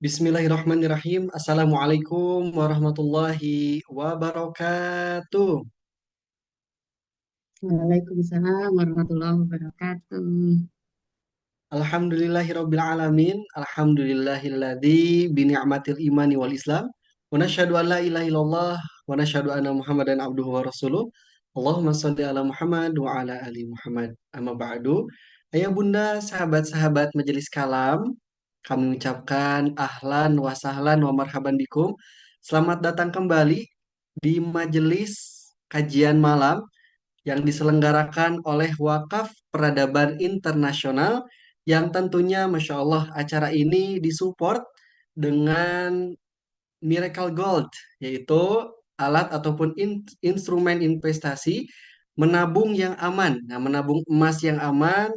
Bismillahirrahmanirrahim. Assalamualaikum warahmatullahi wabarakatuh. Waalaikumsalam warahmatullahi wabarakatuh. Alhamdulillahirabbil alamin. Alhamdulillahilladzi bi ni'matil imani wal Islam. Wa nasyhadu an la ilaha illallah wa nasyhadu anna Muhammadan abduhu wa rasuluh. Allahumma shalli ala Muhammad wa ala ali Muhammad. Amma ba'du. Ayah bunda, sahabat-sahabat majelis kalam, kami ucapkan ahlan wa sahlan wa marhaban bikum. Selamat datang kembali di majelis kajian malam yang diselenggarakan oleh Wakaf Peradaban Internasional yang tentunya Masya Allah acara ini disupport dengan Miracle Gold, yaitu alat ataupun instrumen investasi menabung yang aman. Nah, menabung emas yang aman,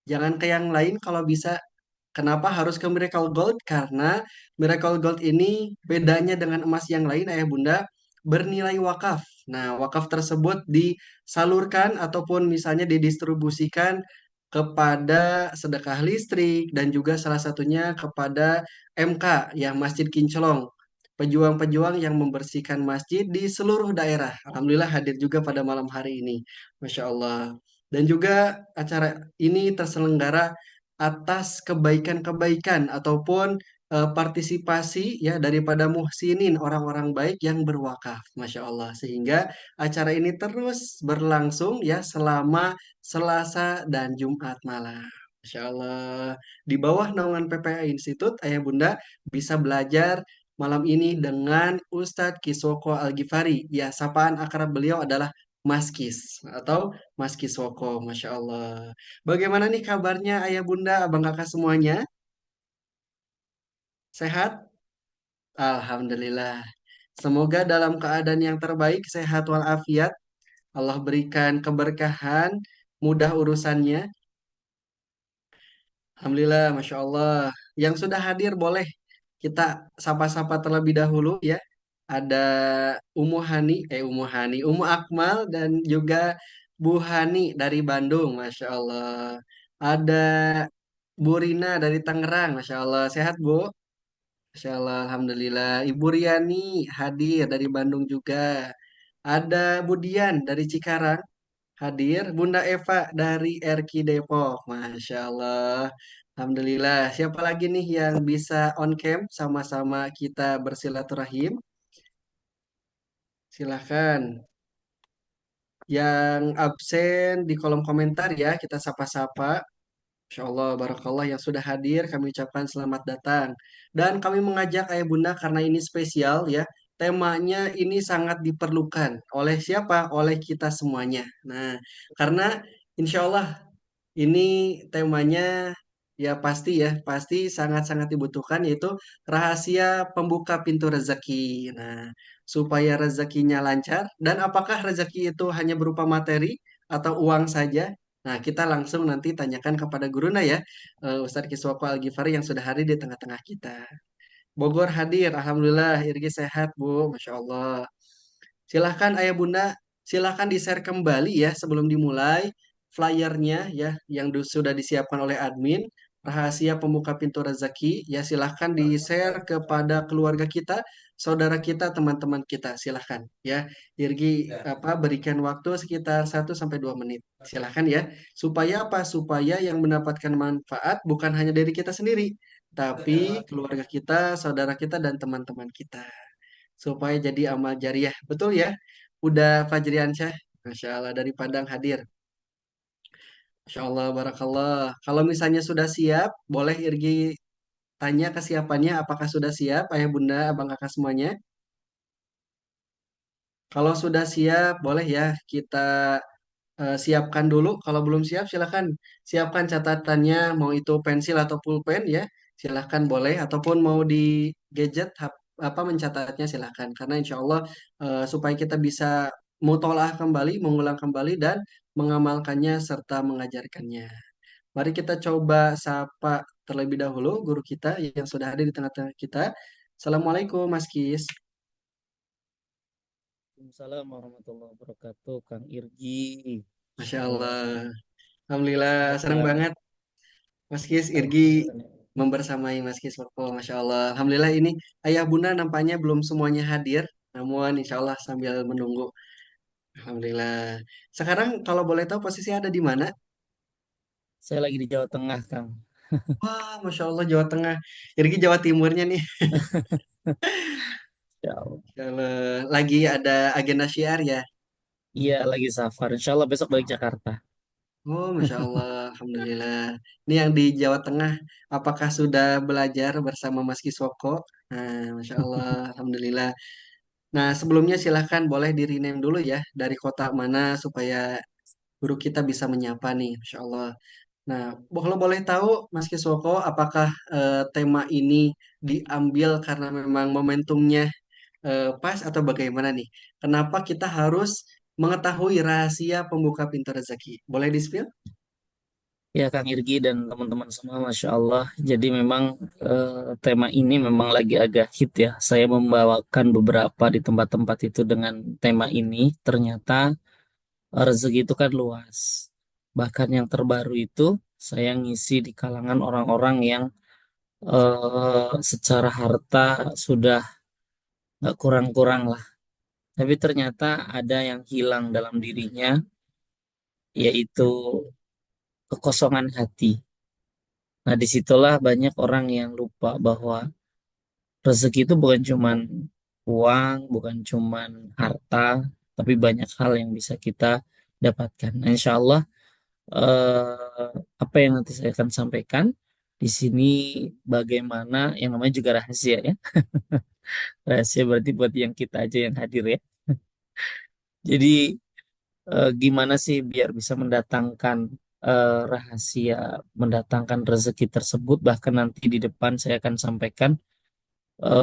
jangan ke yang lain kalau bisa. Kenapa harus ke Miracle Gold? Karena Miracle Gold ini bedanya dengan emas yang lain, ayah bunda, bernilai wakaf. Nah, wakaf tersebut disalurkan ataupun misalnya didistribusikan kepada sedekah listrik dan juga salah satunya kepada MK, ya Masjid Kincelong. Pejuang-pejuang yang membersihkan masjid di seluruh daerah. Alhamdulillah hadir juga pada malam hari ini. Masya Allah. Dan juga acara ini terselenggara atas kebaikan-kebaikan ataupun partisipasi ya daripada muhsinin orang-orang baik yang berwakaf, Masya Allah. Sehingga acara ini terus berlangsung ya selama Selasa dan Jumat malam. Masya Allah. Di bawah naungan PPA Institut, Ayah Bunda bisa belajar malam ini dengan Ustadz Kiswoko Al-Ghifari. Ya, sapaan akrab beliau adalah Mas Kis atau Mas Kiswoko, Masya Allah. Bagaimana nih kabarnya ayah bunda, abang kakak semuanya? Sehat? Alhamdulillah. Semoga dalam keadaan yang terbaik, sehat walafiat. Allah berikan keberkahan, mudah urusannya. Alhamdulillah, Masya Allah. Yang sudah hadir boleh kita sapa-sapa terlebih dahulu ya. Ada Umu Akmal dan juga Bu Hani dari Bandung, Masya Allah. Ada Bu Rina dari Tangerang, Masya Allah. Sehat, Bu? Masya Allah, Alhamdulillah. Ibu Riani hadir dari Bandung juga. Ada Bu Dian dari Cikarang hadir. Bunda Eva dari RQ Depok. Masya Allah. Alhamdulillah. Siapa lagi nih yang bisa on cam sama-sama kita bersilaturahim? Silahkan. Yang absen di kolom komentar ya, kita sapa-sapa. Insya Allah, barakallah yang sudah hadir, kami ucapkan selamat datang. Dan kami mengajak ayah bunda karena ini spesial ya. Temanya ini sangat diperlukan. Oleh siapa? Oleh kita semuanya. Nah, karena insya Allah ini temanya pasti sangat-sangat dibutuhkan yaitu rahasia pembuka pintu rezeki. Nah, supaya rezekinya lancar dan apakah rezeki itu hanya berupa materi atau uang saja? Nah, kita langsung nanti tanyakan kepada guruna ya, Ustadz Kiswako Al-Ghifari yang sudah hadir di tengah-tengah kita. Bogor hadir, Alhamdulillah, Irgi sehat, Bu, Masya Allah. Silahkan Ayah Bunda, silahkan di-share kembali ya sebelum dimulai flyernya ya yang sudah disiapkan oleh admin. Rahasia pembuka pintu rezeki ya silahkan di-share kepada keluarga kita, saudara kita, teman-teman kita. Silahkan ya. Irgi berikan waktu sekitar 1 sampai 2 menit. Silahkan ya. Supaya apa? Supaya yang mendapatkan manfaat bukan hanya dari kita sendiri, tapi keluarga kita, saudara kita, dan teman-teman kita supaya jadi amal jariah. Betul ya? Udah Fajriansyah, Masya Allah dari Padang hadir. Masya Allah, Barakallah. Kalau misalnya sudah siap, boleh Irgi tanya kesiapannya apakah sudah siap, ayah bunda, abang kakak semuanya. Kalau sudah siap, boleh ya kita siapkan dulu. Kalau belum siap, silakan siapkan catatannya, mau itu pensil atau pulpen ya, silakan boleh. Ataupun mau di gadget, apa mencatatnya silakan. Karena insya Allah supaya kita bisa mutolaah kembali, mengulang kembali dan mengamalkannya serta mengajarkannya. Mari kita coba sapa terlebih dahulu guru kita yang sudah ada di tengah-tengah kita. Assalamualaikum Mas Kis. Waalaikumsalam warahmatullahi wabarakatuh, Kang Irgi. Masya Masya Allah, Allah. Alhamdulillah, sehat senang ya. banget Mas Kis Irgi Alhamdulillah. membersamai Mas Kiswoko. Masya Allah. Alhamdulillah ini ayah bunda nampaknya belum semuanya hadir. Namun insya Allah sambil menunggu. Alhamdulillah. Sekarang kalau boleh tahu posisi ada di mana? Saya lagi di Jawa Tengah, Kang. Wah, Masya Allah Jawa Tengah. Jadi Jawa Timurnya nih. Ya Allah. Insya Allah. Lagi ada agenda syiar ya. Iya, lagi safar. Insya Allah besok balik Jakarta. Oh, Masya Allah. Alhamdulillah. Ini yang di Jawa Tengah. Apakah sudah belajar bersama Mas Kiswoko? Nah, Masya Allah. Alhamdulillah. Nah, sebelumnya silahkan boleh di rename dulu ya. Dari kota mana supaya guru kita bisa menyapa nih. Masya Allah. Nah, kalau boleh tahu, Mas Kiswoko, apakah tema ini diambil karena memang momentumnya pas atau bagaimana nih? Kenapa kita harus mengetahui rahasia pembuka pintu rezeki? Boleh di-spill? Ya, Kang Irgi dan teman-teman semua, Masya Allah. Jadi memang tema ini memang lagi agak hit ya. Saya membawakan beberapa di tempat-tempat itu dengan tema ini. Ternyata rezeki itu kan luas. Bahkan yang terbaru itu saya ngisi di kalangan orang-orang yang secara harta sudah nggak kurang-kurang lah. Tapi ternyata ada yang hilang dalam dirinya, yaitu kekosongan hati. Nah, disitulah banyak orang yang lupa bahwa rezeki itu bukan cuman uang, bukan cuman harta, tapi banyak hal yang bisa kita dapatkan. Nah, insya Allah apa yang nanti saya akan sampaikan di sini bagaimana yang namanya juga rahasia ya. Rahasia berarti buat yang kita aja yang hadir ya. Jadi gimana sih biar bisa mendatangkan rahasia, mendatangkan rezeki tersebut. Bahkan nanti di depan saya akan sampaikan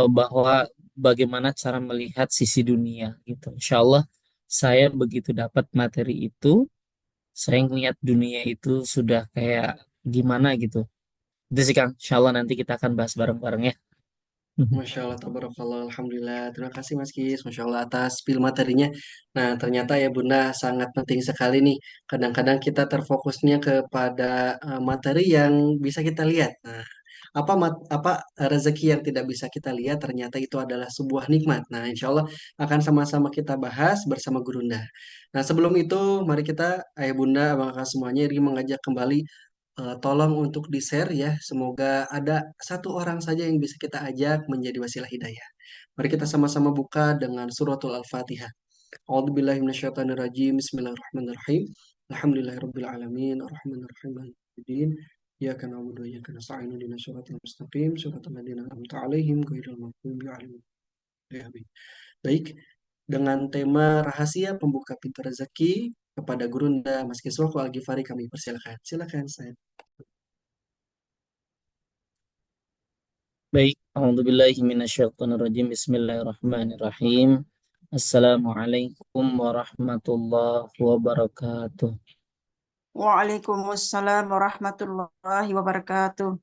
bahwa bagaimana cara melihat sisi dunia gitu. Insya Allah saya begitu dapat materi itu, saya ngelihat dunia itu sudah kayak gimana gitu. Itu sih Kang, insya Allah nanti kita akan bahas bareng-bareng ya. Masya Allah, tabarakallah, alhamdulillah. Terima kasih Mas Kis, Masya Allah atas spill materinya. Nah, ternyata ya Bunda sangat penting sekali nih. Kadang-kadang kita terfokusnya kepada materi yang bisa kita lihat. Nah, apa rezeki yang tidak bisa kita lihat ternyata itu adalah sebuah nikmat. Nah, insya Allah akan sama-sama kita bahas bersama Gurunda. Nah, sebelum itu mari kita ayah Bunda, abang kakak semuanya ingin mengajak kembali tolong untuk di-share ya. Semoga ada satu orang saja yang bisa kita ajak menjadi wasilah hidayah. Mari kita sama-sama buka dengan suratul Al-Fatihah. A'udzubillahi minasyaitonirrajim. Bismillahirrahmanirrahim. Alhamdulillahirabbil alamin, arrahmanirrahim, maliki yaumiddin. Iyyaka na'budu wa iyyaka nasta'in. Ihdinas siratal mustaqim, siratal ladzina an'amta 'alaihim ghairil maghdubi 'alaihim waladdallin. Baik, dengan tema rahasia pembuka pintu rezeki kepada Gurunda Mas Kiswako Al-Ghifari kami persilakan. Silakan saya. Baik, A'udzubillahi minasyaitonirrajim. Bismillahirrahmanirrahim. Assalamualaikum warahmatullahi wabarakatuh. Waalaikumsalam warahmatullahi wabarakatuh.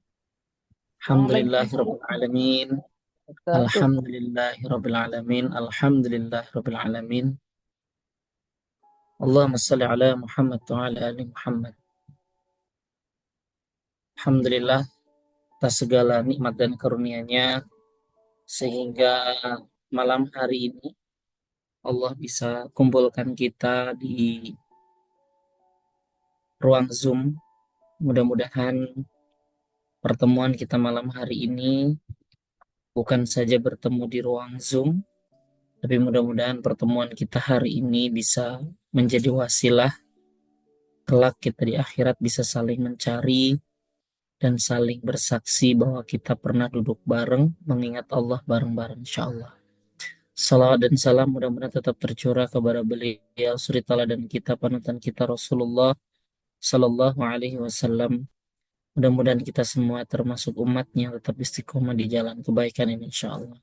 Alhamdulillahirabbil alamin. Wabarakatuh. Alhamdulillahirabbil alamin. Alhamdulillahirabbil alamin. Allahumma shalli ala Muhammad wa ala ali Muhammad. Alhamdulillah atas segala nikmat dan karunia-Nya sehingga malam hari ini Allah bisa kumpulkan kita di ruang Zoom. Mudah-mudahan pertemuan kita malam hari ini bukan saja bertemu di ruang Zoom, tapi mudah-mudahan pertemuan kita hari ini bisa menjadi wasilah kelak kita di akhirat bisa saling mencari dan saling bersaksi bahwa kita pernah duduk bareng mengingat Allah bareng-bareng insya Allah. Salawat dan salam mudah-mudahan tetap tercurah kepada beliau suri teladan kita panutan kita Rasulullah Sallallahu Alaihi Wasallam. Mudah-mudahan kita semua termasuk umatnya yang tetap istiqomah di jalan kebaikan ini insya Allah.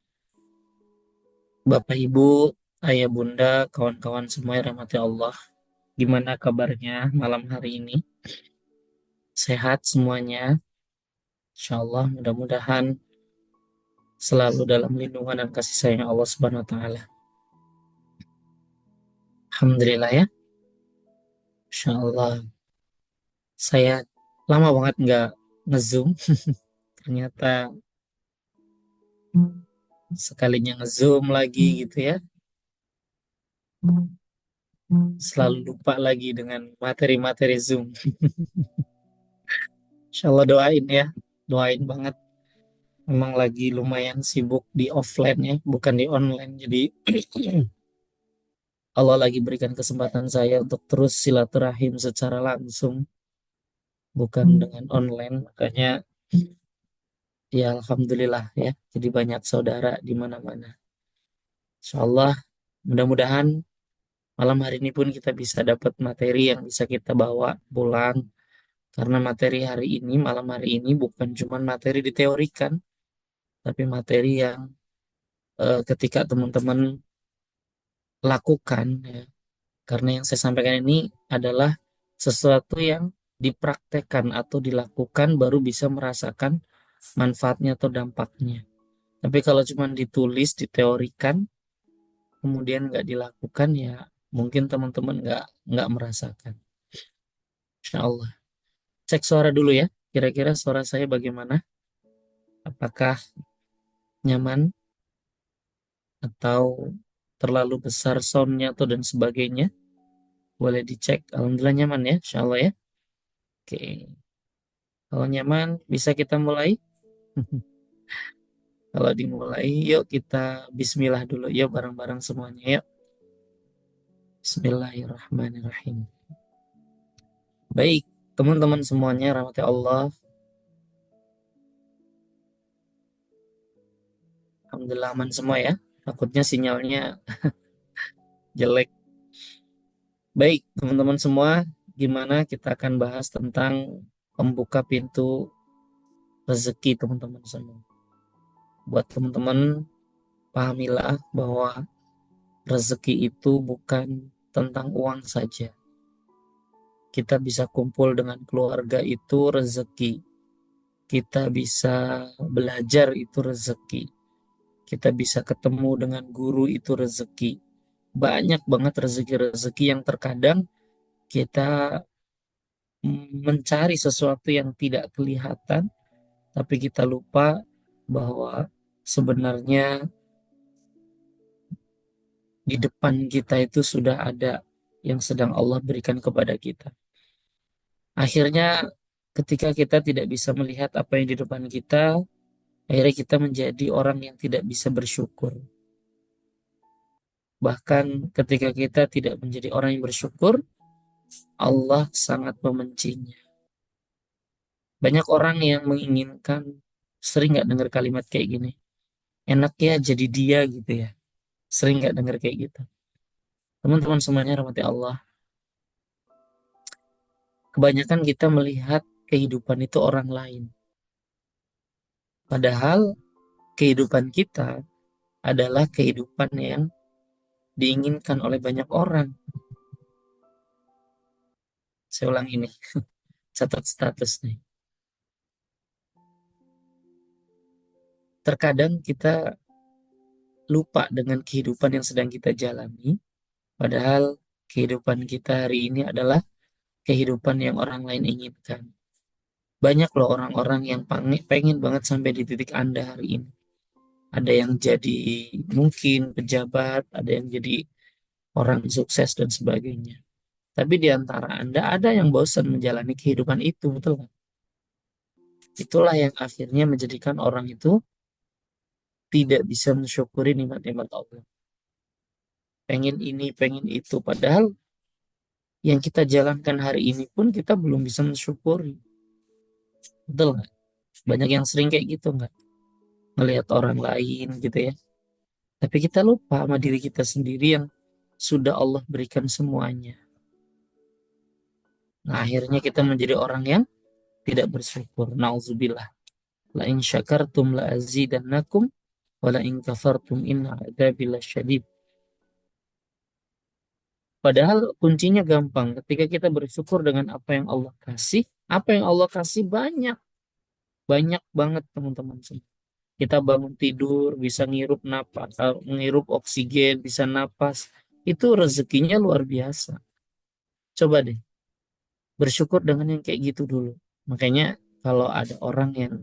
Bapak Ibu, Ayah Bunda, kawan-kawan semua yang rahmati Allah. Gimana kabarnya malam hari ini? Sehat semuanya? Insya Allah mudah-mudahan selalu dalam lindungan dan kasih sayang Allah Subhanahu wa taala. Alhamdulillah ya. Insya Allah. Saya lama banget nggak nge-zoom. ternyata sekalinya nge-zoom lagi gitu ya, selalu lupa lagi dengan materi-materi Zoom. Insya Allah doain ya, doain banget. Memang lagi lumayan sibuk di offline ya, bukan di online. Jadi Allah lagi berikan kesempatan saya untuk terus silaturahim secara langsung, bukan dengan online. Makanya ya Alhamdulillah ya, jadi banyak saudara di mana-mana. Insya Allah mudah-mudahan malam hari ini pun kita bisa dapat materi yang bisa kita bawa pulang. Karena materi hari ini, malam hari ini bukan cuma materi diteorikan, tapi materi yang ketika teman-teman lakukan ya. Karena yang saya sampaikan ini adalah sesuatu yang dipraktekkan atau dilakukan baru bisa merasakan manfaatnya atau dampaknya. Tapi kalau cuma ditulis, diteorikan, kemudian nggak dilakukan ya mungkin teman-teman nggak merasakan. Insya Allah. Cek suara dulu ya. Kira-kira suara saya bagaimana? Apakah nyaman atau terlalu besar soundnya atau dan sebagainya? Boleh dicek. Alhamdulillah nyaman ya, insya Allah ya. Oke. Kalau nyaman, bisa kita mulai? Kalau dimulai, yuk kita bismillah dulu. Yuk bareng-bareng semuanya. Yuk. Bismillahirrahmanirrahim. Baik, teman-teman semuanya, rahmati Allah. Alhamdulillah aman semua ya. Takutnya sinyalnya jelek. Baik, teman-teman semua, gimana kita akan bahas tentang membuka pintu rezeki teman-teman semua. Buat teman-teman, pahamilah bahwa rezeki itu bukan tentang uang saja. Kita bisa kumpul dengan keluarga itu rezeki. Kita bisa belajar itu rezeki. Kita bisa ketemu dengan guru itu rezeki. Banyak banget rezeki-rezeki yang terkadang kita mencari sesuatu yang tidak kelihatan, tapi kita lupa bahwa sebenarnya di depan kita itu sudah ada yang sedang Allah berikan kepada kita. Akhirnya ketika kita tidak bisa melihat apa yang di depan kita, akhirnya kita menjadi orang yang tidak bisa bersyukur. Bahkan ketika kita tidak menjadi orang yang bersyukur, Allah sangat membencinya. Banyak orang yang menginginkan, sering nggak dengar kalimat kayak gini, enaknya jadi dia gitu ya. Sering nggak dengar kayak gitu. Teman-teman semuanya rahmati Allah. Kebanyakan kita melihat kehidupan itu orang lain. Padahal kehidupan kita adalah kehidupan yang diinginkan oleh banyak orang. Saya ulang ini, catat status nih. Terkadang kita lupa dengan kehidupan yang sedang kita jalani, padahal kehidupan kita hari ini adalah kehidupan yang orang lain inginkan. Banyak loh orang-orang yang pengen banget sampai di titik Anda hari ini. Ada yang jadi mungkin pejabat, ada yang jadi orang sukses dan sebagainya. Tapi di antara Anda ada yang bosan menjalani kehidupan itu, betul kan? Itulah yang akhirnya menjadikan orang itu tidak bisa mensyukuri nikmat-nikmat Allah. Pengen ini, pengen itu. Padahal yang kita jalankan hari ini pun kita belum bisa mensyukuri. Betul nggak? Banyak yang sering kayak gitu nggak? Melihat orang lain gitu ya. Tapi kita lupa sama diri kita sendiri yang sudah Allah berikan semuanya. Nah, akhirnya kita menjadi orang yang tidak bersyukur. Nauzubillah. La in syakartum la azidannakum wa la in kafartum inna adzabi lasyadid. Padahal kuncinya gampang. Ketika kita bersyukur dengan apa yang Allah kasih, apa yang Allah kasih banyak. Banyak banget teman-teman semua. Kita bangun tidur, bisa ngirup napas, ngirup oksigen, bisa napas. Itu rezekinya luar biasa. Coba deh, bersyukur dengan yang kayak gitu dulu. Makanya kalau ada orang yang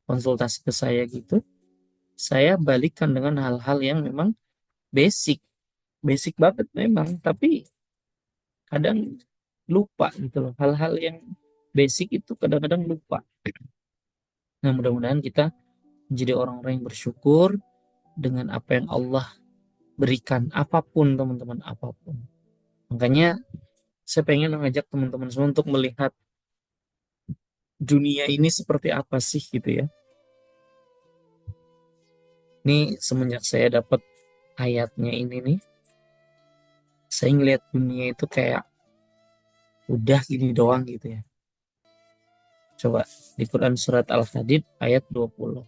konsultasi ke saya gitu, saya balikkan dengan hal-hal yang memang basic, basic banget memang, tapi kadang lupa gitu loh. Hal-hal yang basic itu kadang-kadang lupa. Nah, mudah-mudahan kita menjadi orang-orang yang bersyukur dengan apa yang Allah berikan, apapun teman-teman, apapun. Makanya saya pengen mengajak teman-teman semua untuk melihat dunia ini seperti apa sih gitu ya. Ini semenjak saya dapat ayatnya ini nih, saya ngelihat dunia itu kayak udah gini doang gitu ya. Coba di Quran surat Al-Hadid ayat 20.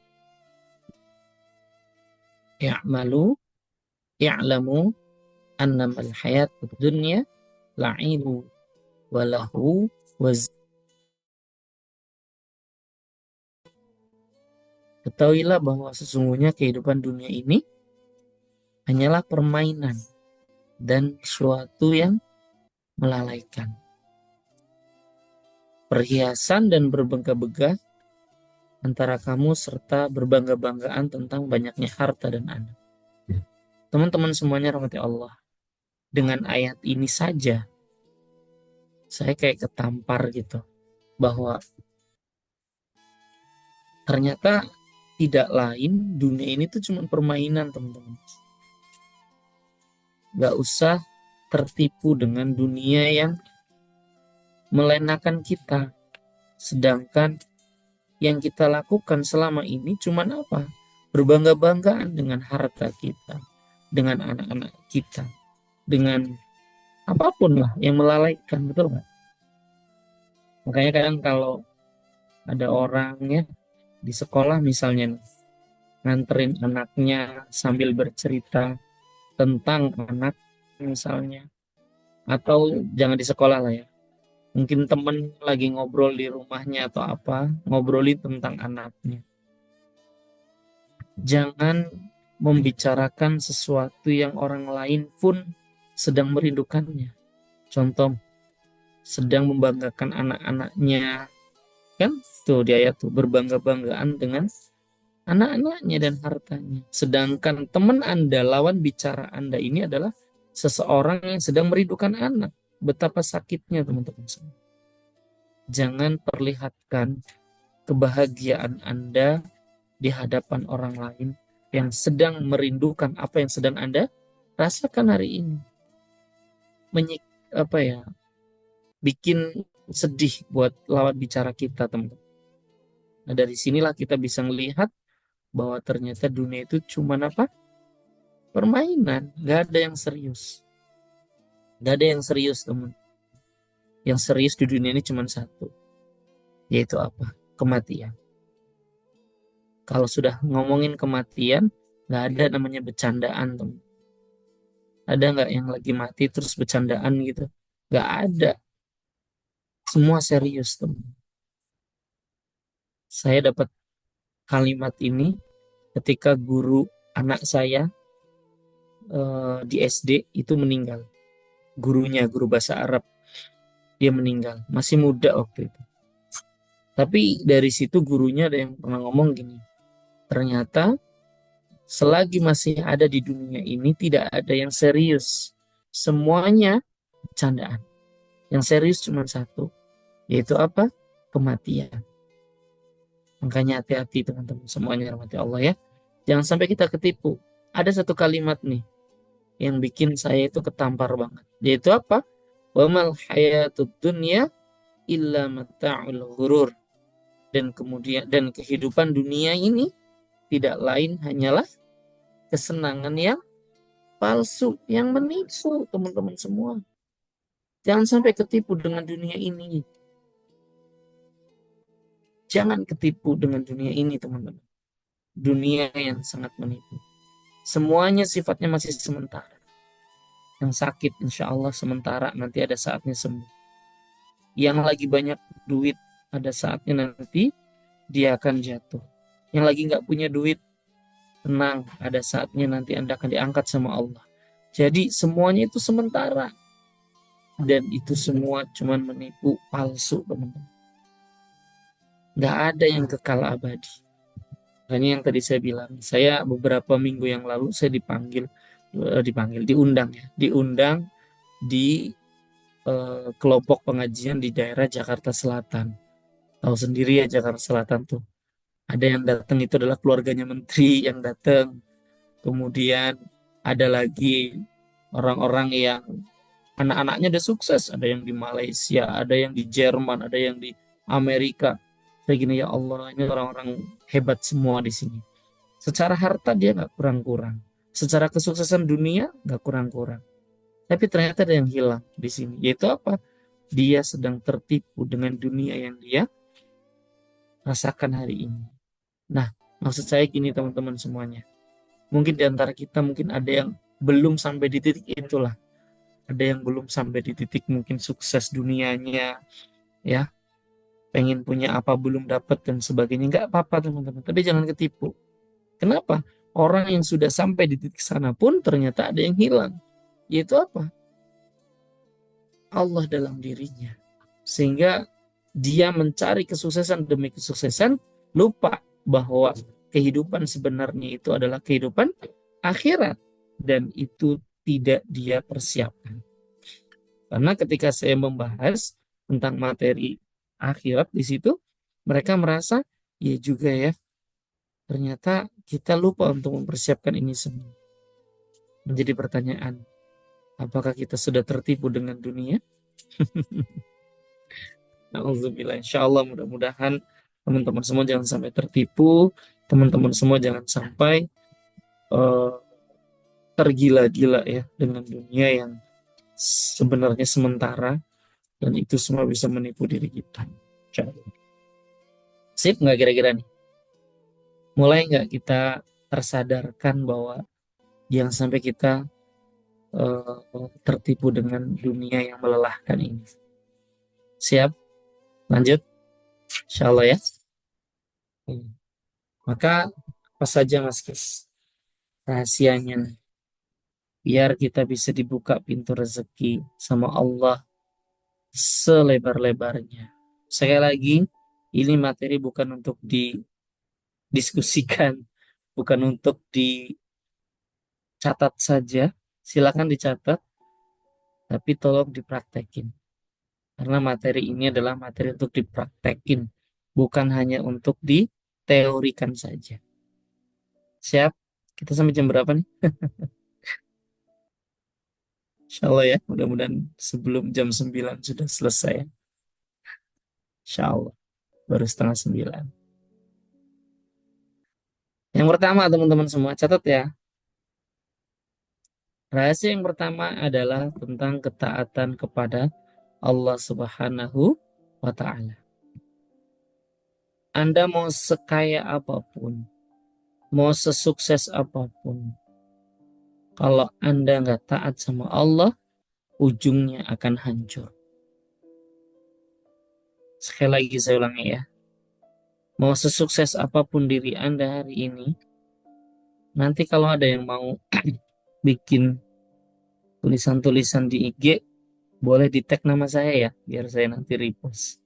Ya'malu ya'lamu annamal hayatud dunya la'ibu walahu waz. Ketahuilah bahwa sesungguhnya kehidupan dunia ini hanyalah permainan dan suatu yang melalaikan. Perhiasan dan berbangga-bangga antara kamu serta berbangga-banggaan tentang banyaknya harta dan anak. Teman-teman semuanya rahmati Allah. Dengan ayat ini saja saya kayak ketampar gitu bahwa ternyata tidak lain dunia ini tuh cuma permainan teman-teman. Gak usah tertipu dengan dunia yang melenakan kita. Sedangkan yang kita lakukan selama ini cuman apa? Berbangga-banggaan dengan harta kita, dengan anak-anak kita, dengan apapun lah yang melalaikan, betul nggak? Makanya kadang kalau ada orang ya di sekolah misalnya nganterin anaknya sambil bercerita tentang anak misalnya, atau jangan di sekolah lah ya, mungkin temen lagi ngobrol di rumahnya atau apa, ngobrolin tentang anaknya. Jangan membicarakan sesuatu yang orang lain pun sedang merindukannya. Contoh, sedang membanggakan anak-anaknya. Kan tuh di ayat tuh, berbangga-banggaan dengan anak-anaknya dan hartanya. Sedangkan teman Anda, lawan bicara Anda ini adalah seseorang yang sedang merindukan anak. Betapa sakitnya teman-teman semua. Jangan perlihatkan kebahagiaan Anda di hadapan orang lain yang sedang merindukan apa yang sedang Anda rasakan hari ini. Bikin sedih buat lawan bicara kita, teman-teman. Nah, dari sinilah kita bisa melihat bahwa ternyata dunia itu cuma apa? Permainan, gak ada yang serius. Gak ada yang serius, teman. Yang serius di dunia ini cuma satu, yaitu apa? Kematian. Kalau sudah ngomongin kematian, gak ada namanya bercandaan, teman. Ada nggak yang lagi mati terus bercandaan gitu? Gak ada. Semua serius, teman. Saya dapat kalimat ini ketika guru anak saya di SD itu meninggal. Gurunya, guru bahasa Arab, dia meninggal. Masih muda waktu itu. Tapi dari situ gurunya ada yang pernah ngomong gini, ternyata selagi masih ada di dunia ini tidak ada yang serius. Semuanya candaan. Yang serius cuma satu, yaitu apa? Kematian. Makanya hati-hati teman-teman semuanya rahmati Allah ya. Jangan sampai kita ketipu. Ada satu kalimat nih yang bikin saya itu ketampar banget. Yaitu apa? Wa mal hayatud dunya illa mata'ul ghurur. Dan kemudian kehidupan dunia ini tidak lain hanyalah kesenangan yang palsu, yang menipu teman-teman semua. Jangan sampai ketipu dengan dunia ini. Jangan ketipu dengan dunia ini, teman-teman. Dunia yang sangat menipu. Semuanya sifatnya masih sementara. Yang sakit insya Allah sementara, nanti ada saatnya sembuh. Yang lagi banyak duit, ada saatnya nanti dia akan jatuh. Yang lagi nggak punya duit, tenang, ada saatnya nanti Anda akan diangkat sama Allah. Jadi semuanya itu sementara. Dan itu semua cuman menipu, palsu, teman-teman. Nggak ada yang kekal abadi. Makanya yang tadi saya bilang, saya beberapa minggu yang lalu saya diundang ya, diundang di kelompok pengajian di daerah Jakarta Selatan. Tahu sendiri ya Jakarta Selatan tuh. Ada yang datang itu adalah keluarganya menteri yang datang. Kemudian ada lagi orang-orang yang anak-anaknya udah sukses. Ada yang di Malaysia, ada yang di Jerman, ada yang di Amerika. Kayak gini ya Allah, ini orang-orang hebat semua di sini. Secara harta dia nggak kurang-kurang. Secara kesuksesan dunia nggak kurang-kurang. Tapi ternyata ada yang hilang di sini. Yaitu apa? Dia sedang tertipu dengan dunia yang dia rasakan hari ini. Nah, maksud saya gini teman-teman semuanya. Mungkin di antara kita mungkin ada yang belum sampai di titik itulah. Ada yang belum sampai di titik mungkin sukses dunianya, ya. Pengen punya apa belum dapat dan sebagainya. Nggak apa-apa teman-teman. Tapi jangan ketipu. Kenapa? Orang yang sudah sampai di titik sana pun ternyata ada yang hilang. Yaitu apa? Allah dalam dirinya. Sehingga dia mencari kesuksesan demi kesuksesan, lupa bahwa kehidupan sebenarnya itu adalah kehidupan akhirat. Dan itu tidak dia persiapkan. Karena ketika saya membahas tentang materi akhirat di situ, mereka merasa, ya juga ya, ternyata kita lupa untuk mempersiapkan ini semua. Menjadi pertanyaan, apakah kita sudah tertipu dengan dunia? Alhamdulillah, insya Allah mudah-mudahan teman-teman semua jangan sampai tertipu, teman-teman semua jangan sampai eh, tergila-gila ya dengan dunia yang sebenarnya sementara dan itu semua bisa menipu diri kita. Insya Allah. Sip nggak kira-kira nih? Mulai nggak kita tersadarkan bahwa jangan sampai kita tertipu dengan dunia yang melelahkan ini. Siap? Lanjut? Insya Allah ya. Maka apa saja Mas Kis rahasianya nih? Biar kita bisa dibuka pintu rezeki sama Allah selebar-lebarnya. Sekali lagi, ini materi bukan untuk didiskusikan, bukan untuk dicatat saja. Silakan dicatat, tapi tolong dipraktekin. Karena materi ini adalah materi untuk dipraktekin, bukan hanya untuk diteorikan saja. Siap? Kita sampai jam berapa nih? Insya Allah ya, mudah-mudahan sebelum jam 9 sudah selesai. Insya Allah, baru setengah 9. Yang pertama teman-teman semua, catat ya. Rahasia yang pertama adalah tentang ketaatan kepada Allah Subhanahu wa Ta'ala. Anda mau sekaya apapun, mau sesukses apapun, kalau Anda nggak taat sama Allah, ujungnya akan hancur. Sekali lagi saya ulangi ya. Mau sesukses apapun diri Anda hari ini, nanti kalau ada yang mau bikin tulisan-tulisan di IG, boleh di tag nama saya ya, biar saya nanti repost.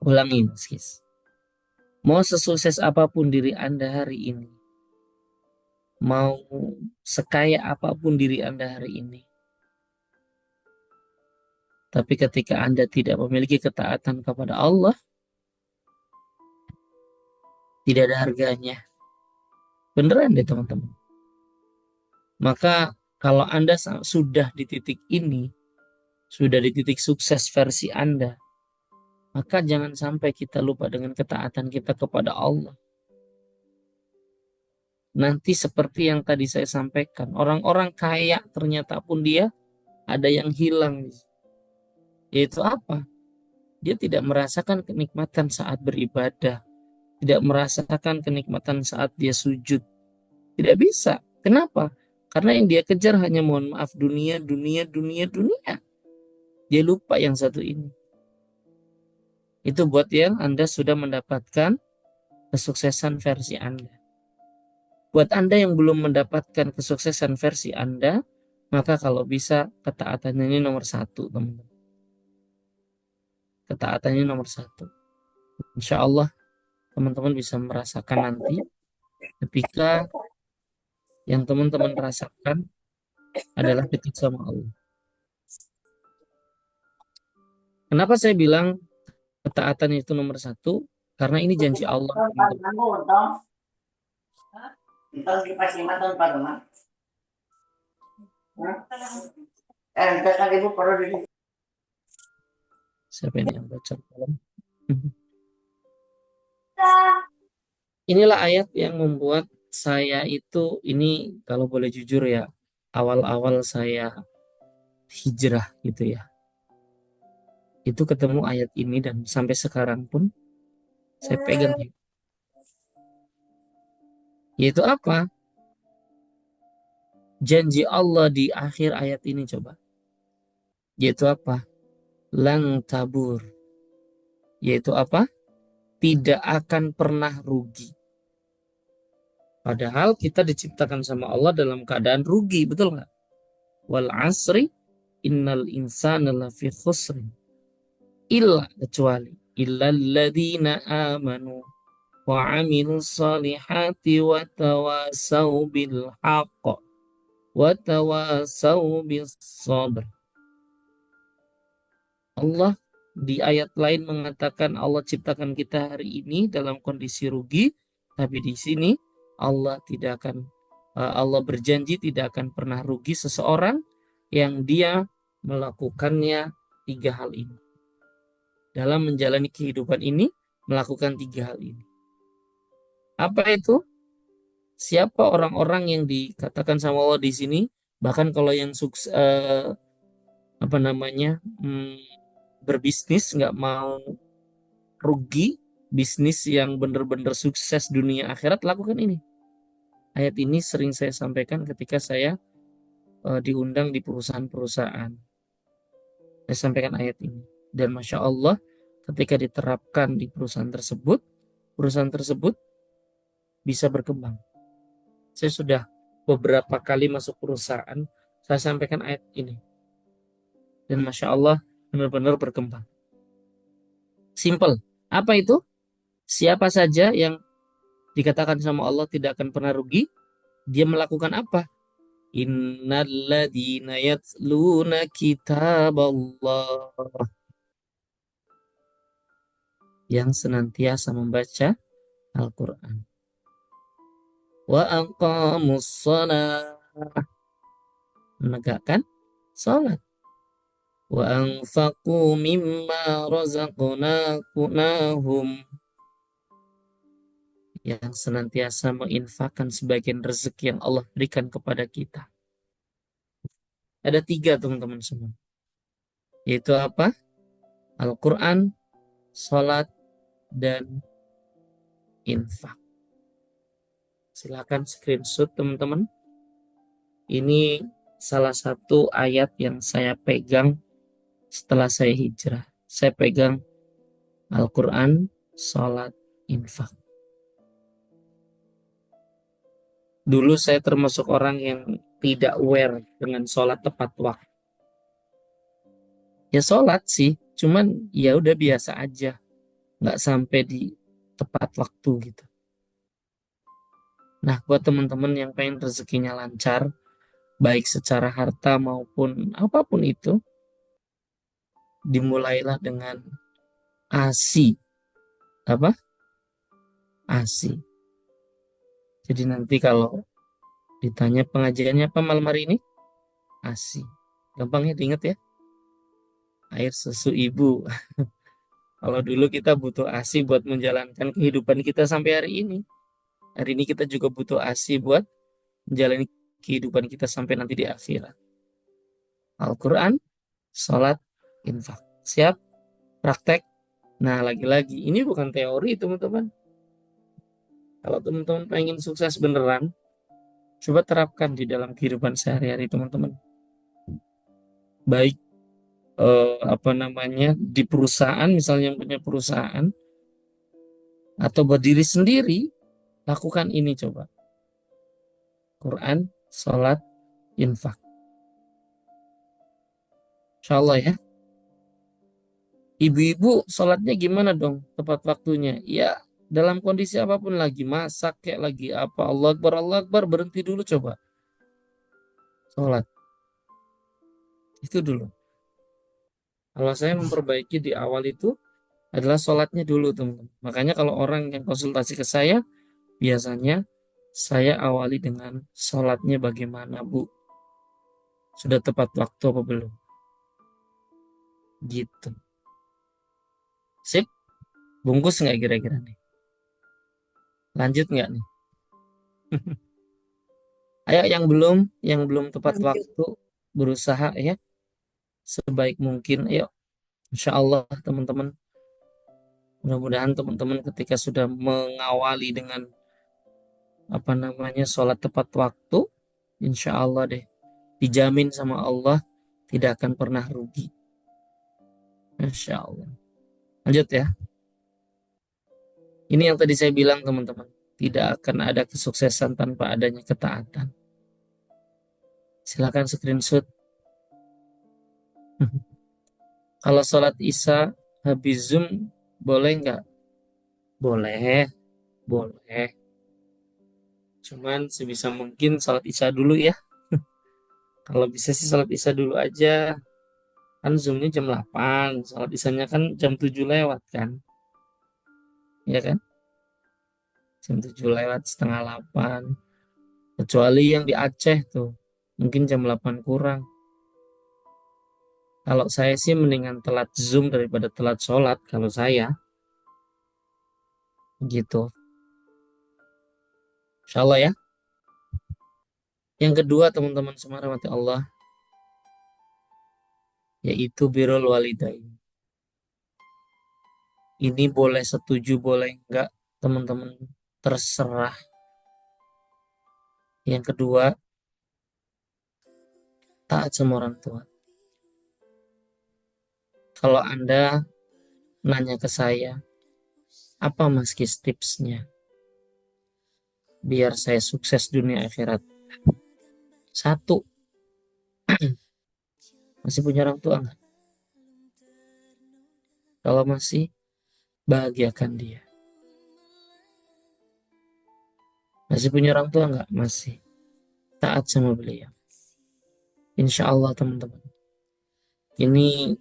Ulangi, Mas Kis. Mau sesukses apapun diri Anda hari ini, mau sekaya apapun diri Anda hari ini, tapi ketika Anda tidak memiliki ketaatan kepada Allah, tidak ada harganya. Beneran deh teman-teman. Maka kalau Anda sudah di titik ini, sudah di titik sukses versi Anda, maka jangan sampai kita lupa dengan ketaatan kita kepada Allah. Nanti seperti yang tadi saya sampaikan, orang-orang kaya ternyata pun dia ada yang hilang. Yaitu apa? Dia tidak merasakan kenikmatan saat beribadah, tidak merasakan kenikmatan saat dia sujud. Tidak bisa. Kenapa? Karena yang dia kejar hanya mohon maaf dunia, dunia, dunia, dunia. Dia lupa yang satu ini. Itu buat yang Anda sudah mendapatkan kesuksesan versi Anda. Buat Anda yang belum mendapatkan kesuksesan versi Anda, maka kalau bisa ketaatannya ini nomor 1, teman-teman. Ketaatannya nomor 1. Insya Allah teman-teman bisa merasakan nanti ketika yang teman-teman rasakan adalah dekat sama Allah. Kenapa saya bilang ketaatan itu nomor satu? Karena ini janji Allah, teman-teman. Siapa ini yang baca malam? Inilah ayat yang membuat saya itu, ini kalau boleh jujur ya, awal-awal saya hijrah gitu ya, itu ketemu ayat ini dan sampai sekarang pun saya pegang. Yaitu apa? Janji Allah di akhir ayat ini coba. Yaitu apa? Lang tabur. Yaitu apa? Tidak akan pernah rugi. Padahal kita diciptakan sama Allah dalam keadaan rugi, betul nggak? Wal asri innal insana lafi khusrin. Illa kecuali illalladzina amanu wa amilus salihati wa tawasau bil haqq wa tawasau bis sabr. Allah di ayat lain mengatakan Allah ciptakan kita hari ini dalam kondisi rugi, tapi di sini Allah tidak akan Allah berjanji tidak akan pernah rugi seseorang yang dia melakukannya tiga hal ini. Dalam menjalani kehidupan ini melakukan tiga hal ini. Apa itu? Siapa orang-orang yang dikatakan sama Allah di sini? Bahkan kalau yang sukses berbisnis nggak mau rugi, bisnis yang benar-benar sukses dunia akhirat, lakukan ini. Ayat ini sering saya sampaikan ketika saya diundang di perusahaan-perusahaan. Saya sampaikan ayat ini. Dan Masya Allah, ketika diterapkan di perusahaan tersebut bisa berkembang. Saya sudah beberapa kali masuk perusahaan, saya sampaikan ayat ini. Dan Masya Allah, benar-benar berkembang. Simple. Apa itu? Siapa saja yang dikatakan sama Allah tidak akan pernah rugi, dia melakukan apa? Innalladzina yatluna kitaballah, yang senantiasa membaca Al-Quran. Wa aqamus shalah, menegakkan salat. Wa anfaqu mimma razaqnahum, yang senantiasa menginfakkan sebagian rezeki yang Allah berikan kepada kita. Ada tiga teman-teman semua. Yaitu apa? Al-Quran, salat, dan infak. Silakan screenshot teman-teman. Ini salah satu ayat yang saya pegang setelah saya hijrah. Saya pegang Al-Quran, salat, infak. Dulu saya termasuk orang yang tidak aware dengan sholat tepat waktu. Ya sholat sih, cuman ya udah biasa aja, nggak sampai di tepat waktu gitu. Nah, buat teman-teman yang pengen rezekinya lancar, baik secara harta maupun apapun itu, dimulailah dengan ASI. Apa? ASI. Jadi nanti kalau ditanya pengajiannya apa malam hari ini, ASI. Gampangnya diingat ya. Air susu ibu. Kalau dulu kita butuh ASI buat menjalankan kehidupan kita sampai hari ini. Hari ini kita juga butuh ASI buat menjalani kehidupan kita sampai nanti di akhirat. Al-Quran, salat, infak. Siap? Praktek? Nah, lagi-lagi, ini bukan teori teman-teman. Kalau teman-teman pengen sukses beneran, coba terapkan di dalam kehidupan sehari-hari teman-teman. Baik di perusahaan, misalnya yang punya perusahaan, atau buat diri sendiri, lakukan ini coba. Quran, salat, infak. Insya Allah ya. Ibu-ibu salatnya gimana dong tepat waktunya? Ya dalam kondisi apapun, lagi masak kayak lagi apa, Allah Akbar, berhenti dulu coba. Sholat. Itu dulu. Kalau saya memperbaiki di awal itu adalah sholatnya dulu, teman-teman. Makanya kalau orang yang konsultasi ke saya, biasanya saya awali dengan sholatnya bagaimana, Bu? Sudah tepat waktu apa belum? Gitu. Sip? Bungkus nggak kira-kira nih? Lanjut nggak nih? Ayo yang belum tepat Lanjut. waktu, berusaha ya sebaik mungkin. Ayo, insya Allah teman-teman. Mudah-mudahan teman-teman ketika sudah mengawali dengan apa namanya sholat tepat waktu, insya Allah deh, dijamin sama Allah tidak akan pernah rugi. Insya Allah. Lanjut ya. Ini yang tadi saya bilang teman-teman. Tidak akan ada kesuksesan tanpa adanya ketaatan. Silakan screenshot. Kalau sholat Isya habis Zoom boleh nggak? Boleh, boleh. Cuman sebisa mungkin sholat Isya dulu ya. Kalau bisa sih sholat Isya dulu aja. Kan Zoomnya jam 8, sholat Isyanya kan jam 7 lewat kan. Ya kan? Jam 7 lewat, setengah 8. Kecuali yang di Aceh tuh. Mungkin jam 8 kurang. Kalau saya sih mendingan telat Zoom daripada telat sholat. Kalau saya gitu. Insya Allah ya. Yang kedua teman-teman semua rahmati Allah, yaitu birrul walidain. Ini boleh setuju, boleh enggak, teman-teman, terserah. Yang kedua, taat sama orang tua. Kalau Anda nanya ke saya, apa Mas Kis tipsnya biar saya sukses dunia akhirat? Satu, masih punya orang tua enggak? Kalau masih, bahagiakan dia. Masih punya orang tua enggak? Masih. Taat sama beliau. Insya Allah teman-teman. Ini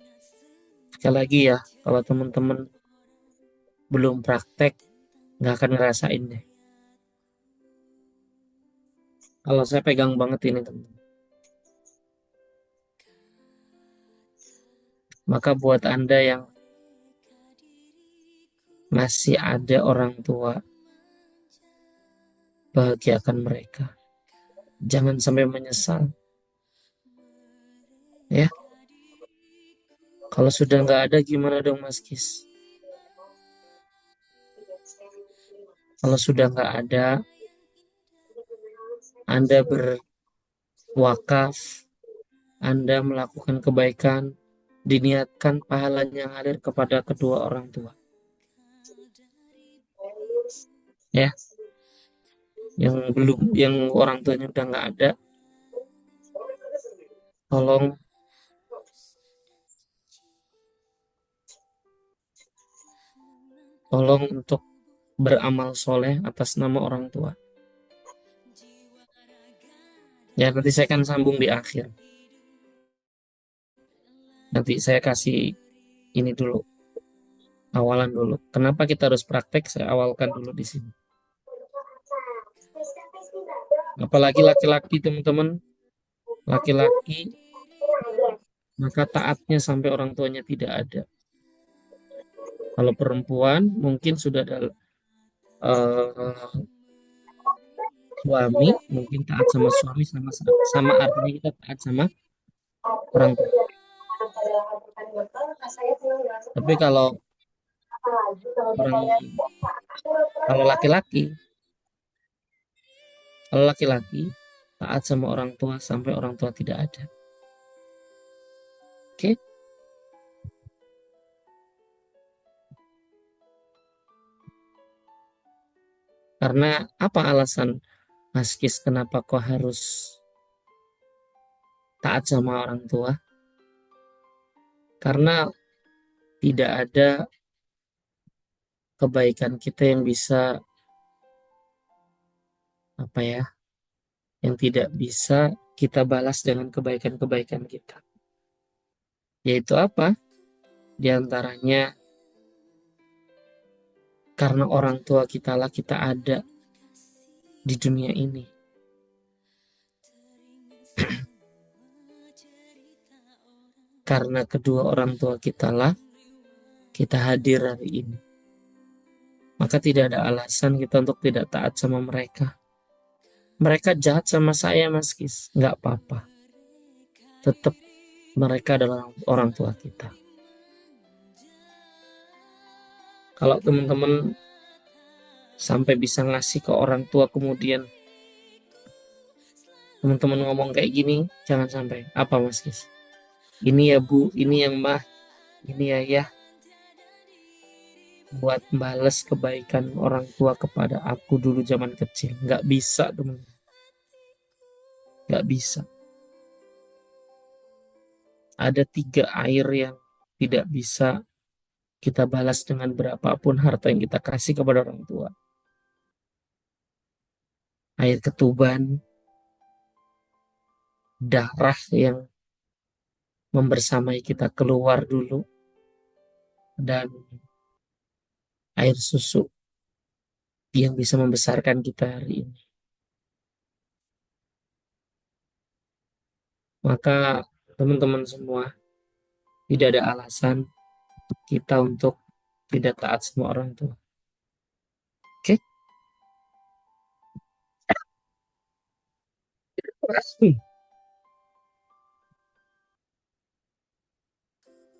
sekali lagi ya, kalau teman-teman belum praktek, nggak akan ngerasain deh. Kalau saya pegang banget ini teman-teman. Maka buat Anda yang masih ada orang tua, bahagiakan mereka. Jangan sampai menyesal. Ya, kalau sudah nggak ada gimana dong Mas Kis? Kalau sudah nggak ada, Anda berwakaf, Anda melakukan kebaikan, diniatkan pahalanya ngalir kepada kedua orang tua. Ya, yang orang tuanya udah nggak ada, tolong untuk beramal soleh atas nama orang tua. Ya, nanti saya akan sambung di akhir. Nanti saya kasih ini dulu, awalan dulu. Kenapa kita harus praktek? Saya awalkan dulu di sini. Apalagi laki-laki, teman-teman. Laki-laki, maka taatnya sampai orang tuanya tidak ada. Kalau perempuan, mungkin sudah ada suami, mungkin taat sama suami, sama artinya kita taat sama orang tua. Tapi orang kalau laki-laki taat sama orang tua sampai orang tua tidak ada. Oke? Karena apa alasan Mas Kis kenapa kok harus taat sama orang tua? Karena tidak ada kebaikan kita yang bisa, apa ya, yang tidak bisa kita balas dengan kebaikan-kebaikan kita. Yaitu apa? Di antaranya karena orang tua kita lah kita ada di dunia ini. Karena kedua orang tua kita lah kita hadir hari ini. Maka tidak ada alasan kita untuk tidak taat sama mereka. Mereka jahat sama saya, Mas Kis. Nggak apa-apa. Tetap mereka adalah orang tua kita. Kalau teman-teman sampai bisa ngasih ke orang tua, kemudian teman-teman ngomong kayak gini, jangan sampai. Apa, Mas Kis? Ini ya Bu, ini yang Mah, ini ya ya. Buat balas kebaikan orang tua kepada aku dulu zaman kecil. Nggak bisa, teman-teman. Nggak bisa. Ada 3 air yang tidak bisa kita balas dengan berapapun harta yang kita kasih kepada orang tua. Air ketuban, darah yang membersamai kita keluar dulu, dan air susu yang bisa membesarkan kita hari ini. Maka teman-teman semua, tidak ada alasan kita untuk tidak taat sama orang tua. Oke?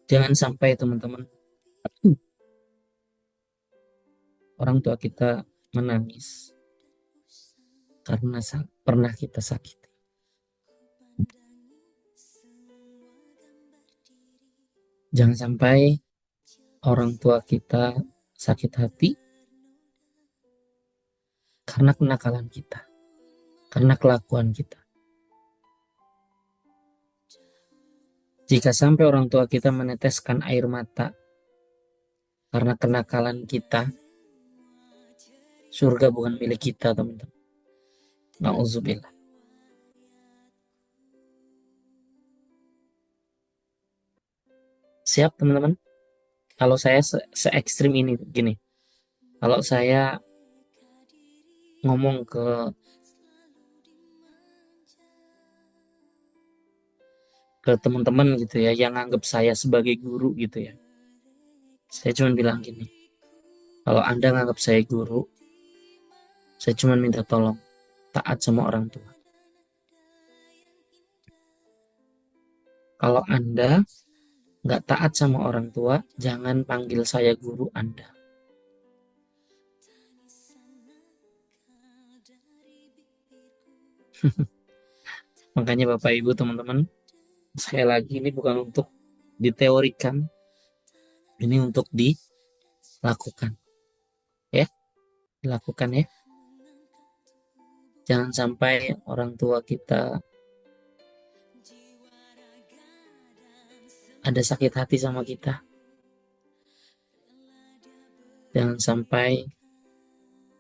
Jangan sampai teman-teman, orang tua kita menangis karena pernah kita sakiti. Jangan sampai orang tua kita sakit hati karena kenakalan kita, karena kelakuan kita. Jika sampai orang tua kita meneteskan air mata karena kenakalan kita, surga bukan milik kita, teman-teman. Na'udzubillah. Siap, teman-teman? Kalau saya se-ekstrim ini, gini. Kalau saya ngomong ke teman-teman gitu ya, yang anggap saya sebagai guru gitu ya. Saya cuma bilang gini, kalau Anda nganggap saya guru, saya cuma minta tolong, taat sama orang tua. Kalau Anda nggak taat sama orang tua, jangan panggil saya guru Anda. Makanya Bapak Ibu teman-teman, sekali lagi ini bukan untuk diteorikan, ini untuk dilakukan. Ya, dilakukan ya. Jangan sampai orang tua kita ada sakit hati sama kita. Jangan sampai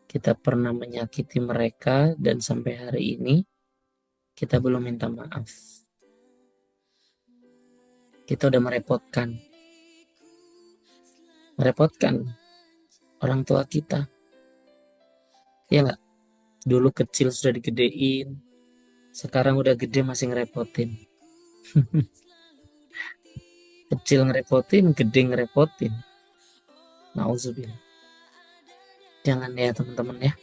kita pernah menyakiti mereka dan sampai hari ini kita belum minta maaf. Kita udah merepotkan orang tua kita. Ya nggak? Dulu kecil sudah digedein, sekarang udah gede masih ngerepotin. Kecil ngerepotin, gede ngerepotin. Nauzubillah. Jangan ya teman-teman ya.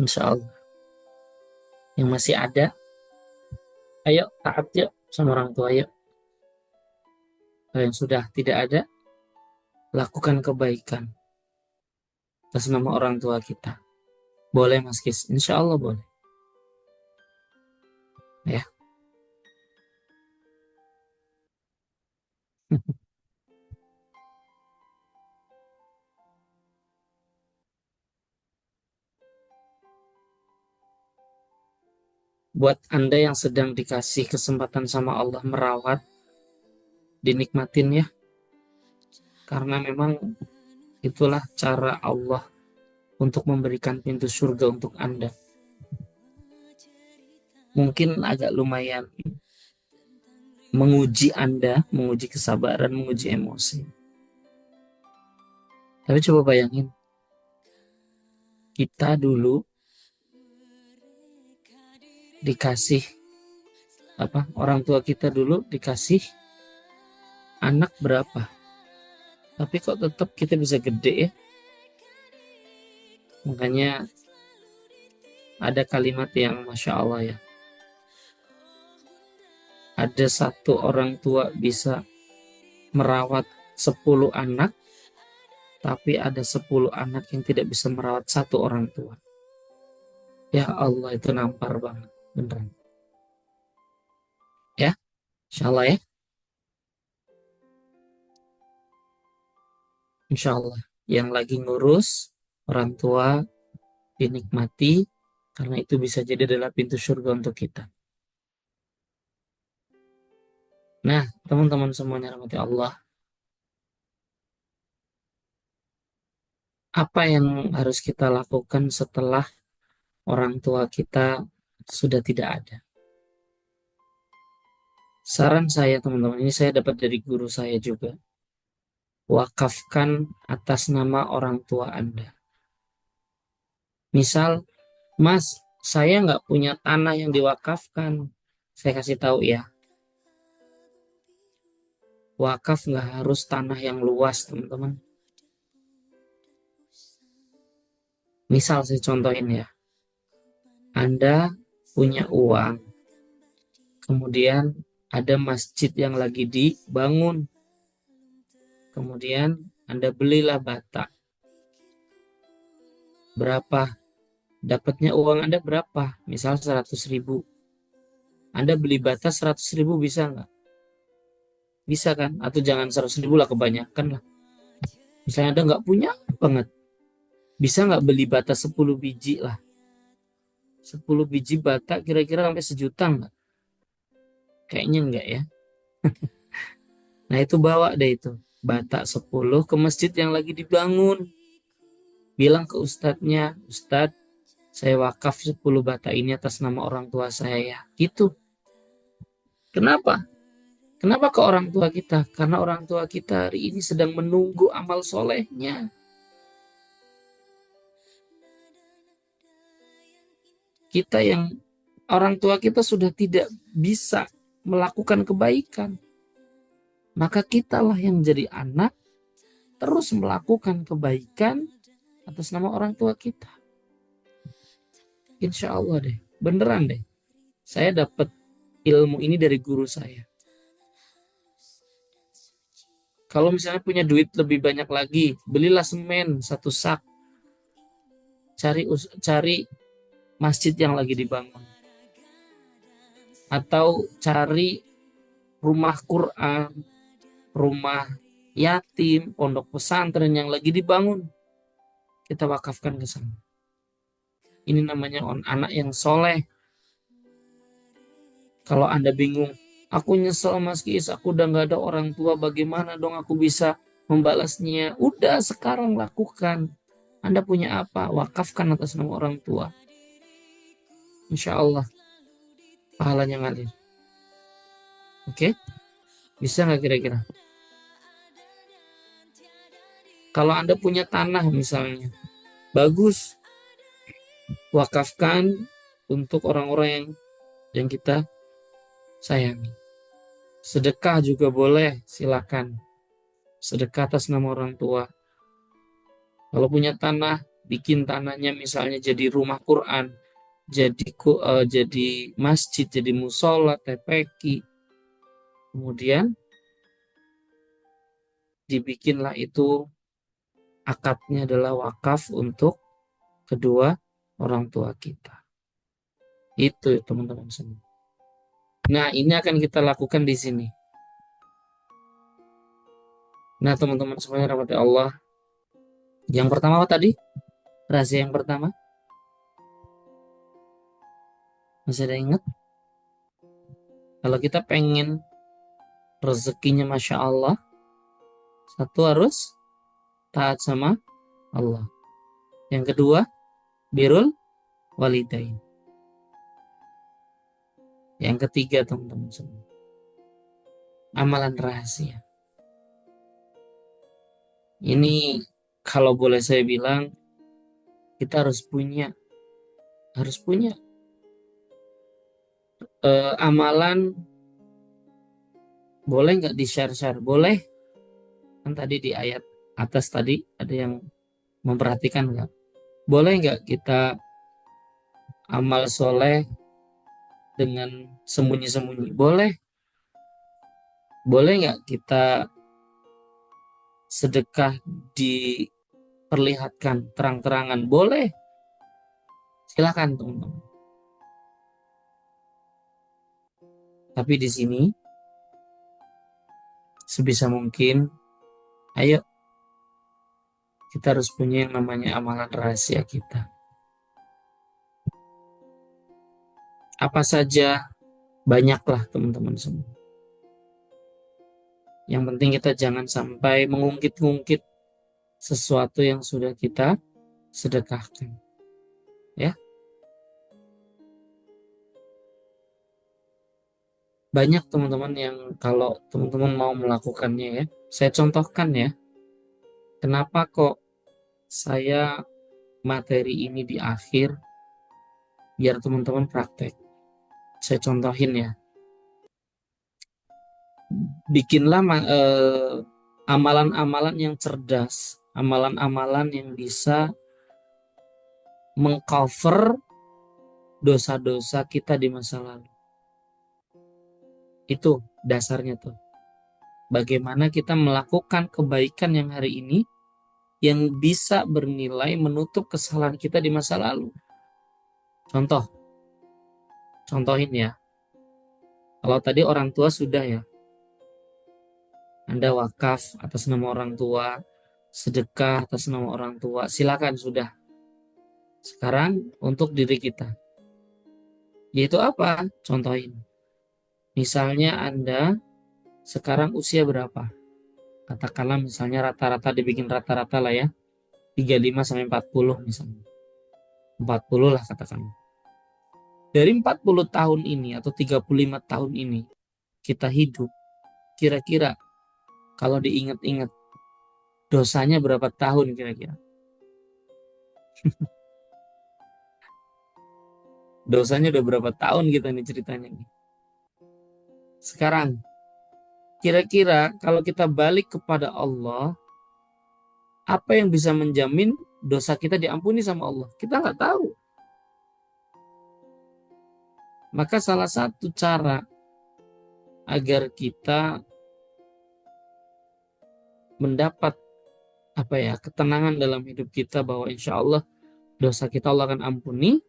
Insya Allah. Yang masih ada, ayo taat yuk sama orang tua yuk. Kalau yang sudah tidak ada, lakukan kebaikan atas nama orang tua kita. Boleh Mas Kis? Insya Allah boleh. Ya. Buat Anda yang sedang dikasih kesempatan sama Allah merawat, dinikmatin ya. Karena memang itulah cara Allah untuk memberikan pintu surga untuk Anda. Mungkin agak lumayan menguji Anda, menguji kesabaran, menguji emosi. Tapi coba bayangin, kita dulu dikasih orang tua kita dulu dikasih anak berapa, tapi kok tetap kita bisa gede ya. Makanya ada kalimat yang Masya Allah ya, ada satu orang tua bisa merawat 10 anak, tapi ada 10 anak yang tidak bisa merawat satu orang tua. Ya Allah, itu nampar banget beneran ya. Insya Allah ya, Insya Allah yang lagi ngurus orang tua dinikmati, karena itu bisa jadi adalah pintu surga untuk kita. Nah, teman-teman semuanya rahmati Allah, apa yang harus kita lakukan setelah orang tua kita sudah tidak ada? Saran saya teman-teman, ini saya dapat dari guru saya juga. Wakafkan atas nama orang tua Anda. Misal, Mas, saya nggak punya tanah yang diwakafkan. Saya kasih tahu ya, wakaf nggak harus tanah yang luas, teman-teman. Misal saya contohin ya, Anda punya uang, kemudian ada masjid yang lagi dibangun, kemudian Anda belilah bata. Berapa? Dapatnya uang Anda berapa? Misal 100.000. Anda beli bata 100.000 bisa nggak? Bisa kan? Atau jangan 100.000 lah, kebanyakan lah. Misalnya Anda nggak punya banget, bisa nggak beli bata 10 biji lah? 10 biji bata kira-kira sampai 1 juta nggak? Kayaknya nggak ya. Nah itu bawa deh itu bata 10 ke masjid yang lagi dibangun. Bilang ke ustadznya, Ustadz, saya wakaf 10 bata ini atas nama orang tua saya ya. Gitu. Kenapa? Kenapa ke orang tua kita? Karena orang tua kita hari ini sedang menunggu amal solehnya. Kita yang orang tua kita sudah tidak bisa melakukan kebaikan, maka kitalah yang jadi anak terus melakukan kebaikan atas nama orang tua kita. Insya Allah deh, beneran deh. Saya dapat ilmu ini dari guru saya. Kalau misalnya punya duit lebih banyak lagi, belilah semen 1 sak. Cari masjid yang lagi dibangun. Atau cari rumah Quran, rumah yatim, pondok pesantren yang lagi dibangun. Kita wakafkan ke sana. Ini namanya anak yang soleh. Kalau Anda bingung, aku nyesel Mas Kis, aku udah gak ada orang tua, bagaimana dong aku bisa membalasnya? Udah sekarang lakukan. Anda punya apa? Wakafkan atas nama orang tua. Insya Allah pahalanya ngalir. Oke? Bisa nggak kira-kira? Kalau Anda punya tanah misalnya, bagus. Wakafkan untuk orang-orang yang kita sayangi. Sedekah juga boleh, silakan. Sedekah atas nama orang tua. Kalau punya tanah, bikin tanahnya misalnya jadi rumah Quran, jadi masjid, jadi musola, TPQ. Kemudian dibikinlah itu, akadnya adalah wakaf untuk kedua orang tua kita. Itu teman-teman semua. Nah, ini akan kita lakukan di sini. Nah, teman-teman semuanya rahmati Allah. Yang pertama apa tadi? Rahasia yang pertama? Masih ada yang ingat? Kalau kita pengen rezekinya Masya Allah, satu harus taat sama Allah. Yang kedua, birrul walidain. Yang ketiga, teman-teman semua, amalan rahasia. Ini kalau boleh saya bilang, kita harus punya amalan. Boleh nggak di-share-share? Boleh. Kan tadi di ayat atas tadi ada yang memperhatikan nggak? Boleh nggak kita amal soleh dengan sembunyi-sembunyi? Boleh. Boleh nggak kita sedekah diperlihatkan terang-terangan? Boleh. Silakan teman-teman. Tapi di sini sebisa mungkin, ayo kita harus punya yang namanya amalan rahasia kita. Apa saja, banyaklah teman-teman semua. Yang penting kita jangan sampai mengungkit-ungkit sesuatu yang sudah kita sedekahkan. Ya, banyak teman-teman yang kalau teman-teman mau melakukannya ya, saya contohkan ya, kenapa kok saya materi ini di akhir biar teman-teman praktek. Saya contohin ya, bikinlah amalan-amalan yang cerdas, amalan-amalan yang bisa mengcover dosa-dosa kita di masa lalu. Itu dasarnya tuh. Bagaimana kita melakukan kebaikan yang hari ini yang bisa bernilai menutup kesalahan kita di masa lalu. Contohin ya. Kalau tadi orang tua sudah ya, Anda wakaf atas nama orang tua, sedekah atas nama orang tua, silakan sudah. Sekarang untuk diri kita. Yaitu apa? Contohin. Misalnya Anda sekarang usia berapa? Katakanlah misalnya rata-rata, dibikin rata-rata lah ya. 35 sampai 40 misalnya. 40 lah katakanlah. Dari 40 tahun ini atau 35 tahun ini kita hidup, kira-kira kalau diingat-ingat dosanya berapa tahun kira-kira? Dosanya udah berapa tahun kita nih ceritanya nih. Sekarang kira-kira kalau kita balik kepada Allah, apa yang bisa menjamin dosa kita diampuni sama Allah? Kita nggak tahu. Maka salah satu cara agar kita mendapat ketenangan dalam hidup kita bahwa insya Allah dosa kita Allah akan ampuni,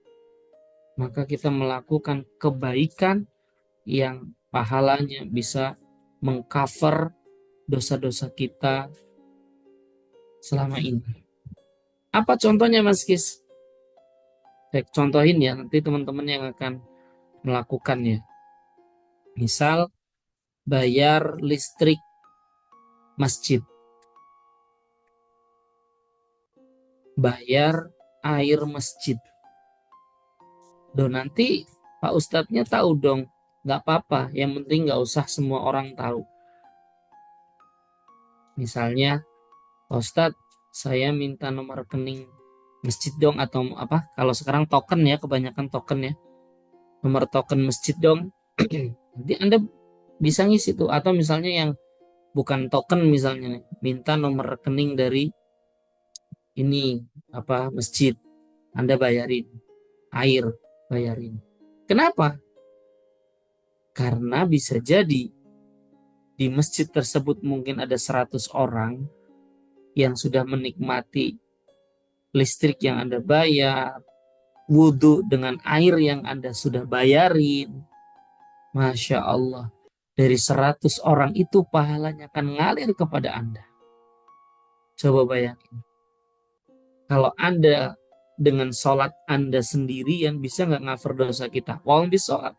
maka kita melakukan kebaikan yang pahalanya bisa mengcover dosa-dosa kita selama ini. Apa contohnya Mas Kis? Saya contohin ya, nanti teman-teman yang akan melakukannya. Misal bayar listrik masjid, bayar air masjid. Nanti Pak Ustadznya tahu dong, nggak apa-apa, yang penting nggak usah semua orang tahu. Misalnya, Pak Ustadz, saya minta nomor rekening masjid dong, atau kalau sekarang token ya, kebanyakan token ya, nomor token masjid dong. Nanti Anda bisa ngisi tuh. Atau misalnya yang bukan token, misalnya nih, minta nomor rekening dari ini masjid, Anda bayarin air, bayarin. Kenapa? Karena bisa jadi di masjid tersebut mungkin ada 100 orang yang sudah menikmati listrik yang Anda bayar, wudhu dengan air yang Anda sudah bayarin. Masya Allah, dari 100 orang itu pahalanya akan ngalir kepada Anda. Coba bayangin, kalau Anda dengan sholat Anda sendirian bisa nggak cover dosa kita? Walau di sholat,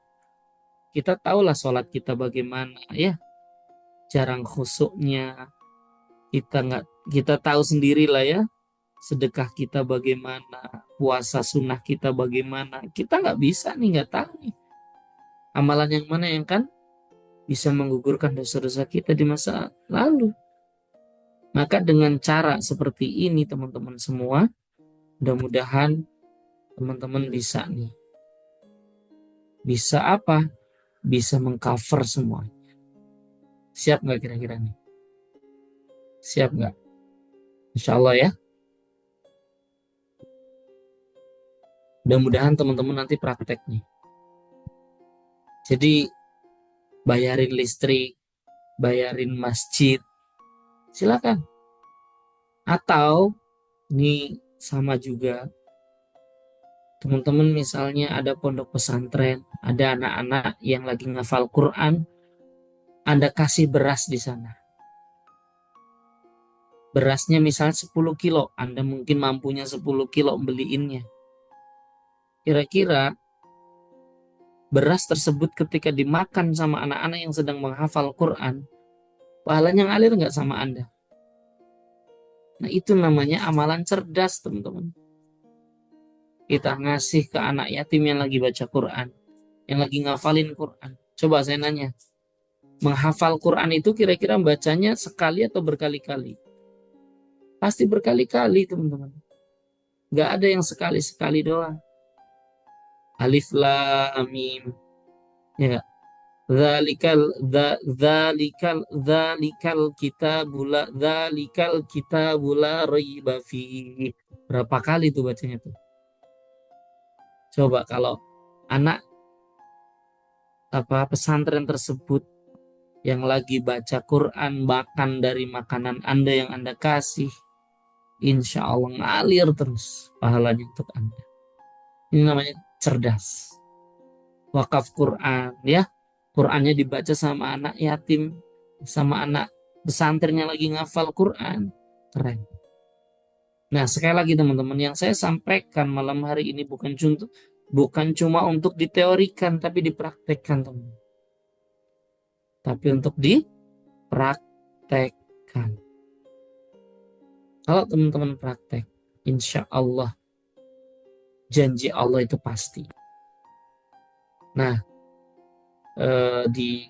kita tahulah sholat kita bagaimana ya, jarang khusyuknya, kita nggak kita tahu sendiri lah ya, sedekah kita bagaimana, puasa sunnah kita bagaimana, kita nggak bisa nih, nggak tahu nih amalan yang mana yang kan bisa menggugurkan dosa-dosa kita di masa lalu. Maka dengan cara seperti ini teman-teman semua, mudah-mudahan teman-teman bisa nih, bisa apa? Bisa mengcover semua. Siap nggak kira-kira nih? Siap nggak? Insya Allah ya. Mudah-mudahan teman-teman nanti praktek nih. Jadi bayarin listrik, bayarin masjid, silakan. Atau ini sama juga, teman-teman misalnya ada pondok pesantren, ada anak-anak yang lagi ngafal Quran, Anda kasih beras di sana. Berasnya misalnya 10 kilo, Anda mungkin mampunya 10 kilo beliinnya. Kira-kira beras tersebut ketika dimakan sama anak-anak yang sedang menghafal Quran, pahalanya ngalir nggak sama Anda? Nah, itu namanya amalan cerdas, teman-teman. Kita ngasih ke anak yatim yang lagi baca Quran, yang lagi ngafalin Quran. Coba saya nanya, menghafal Quran itu kira-kira bacanya sekali atau berkali-kali? Pasti berkali-kali, teman-teman. Nggak ada yang sekali-sekali doang. Alif lam mim. Ya nggak? Dzalikal kitabula raiba fi. Berapa kali tuh bacanya tuh? Coba kalau anak pesantren tersebut yang lagi baca Quran makan dari makanan Anda yang Anda kasih, insya Allah ngalir terus pahalanya untuk Anda. Ini namanya cerdas. Wakaf Quran ya. Qurannya dibaca sama anak yatim, sama anak pesantren yang lagi ngafal Quran. Keren. Nah, sekali lagi teman-teman, yang saya sampaikan malam hari ini bukan cuma untuk diteorikan tapi dipraktekkan, teman. Tapi untuk dipraktekkan. Kalau teman-teman praktek, insya Allah janji Allah itu pasti. Nah, di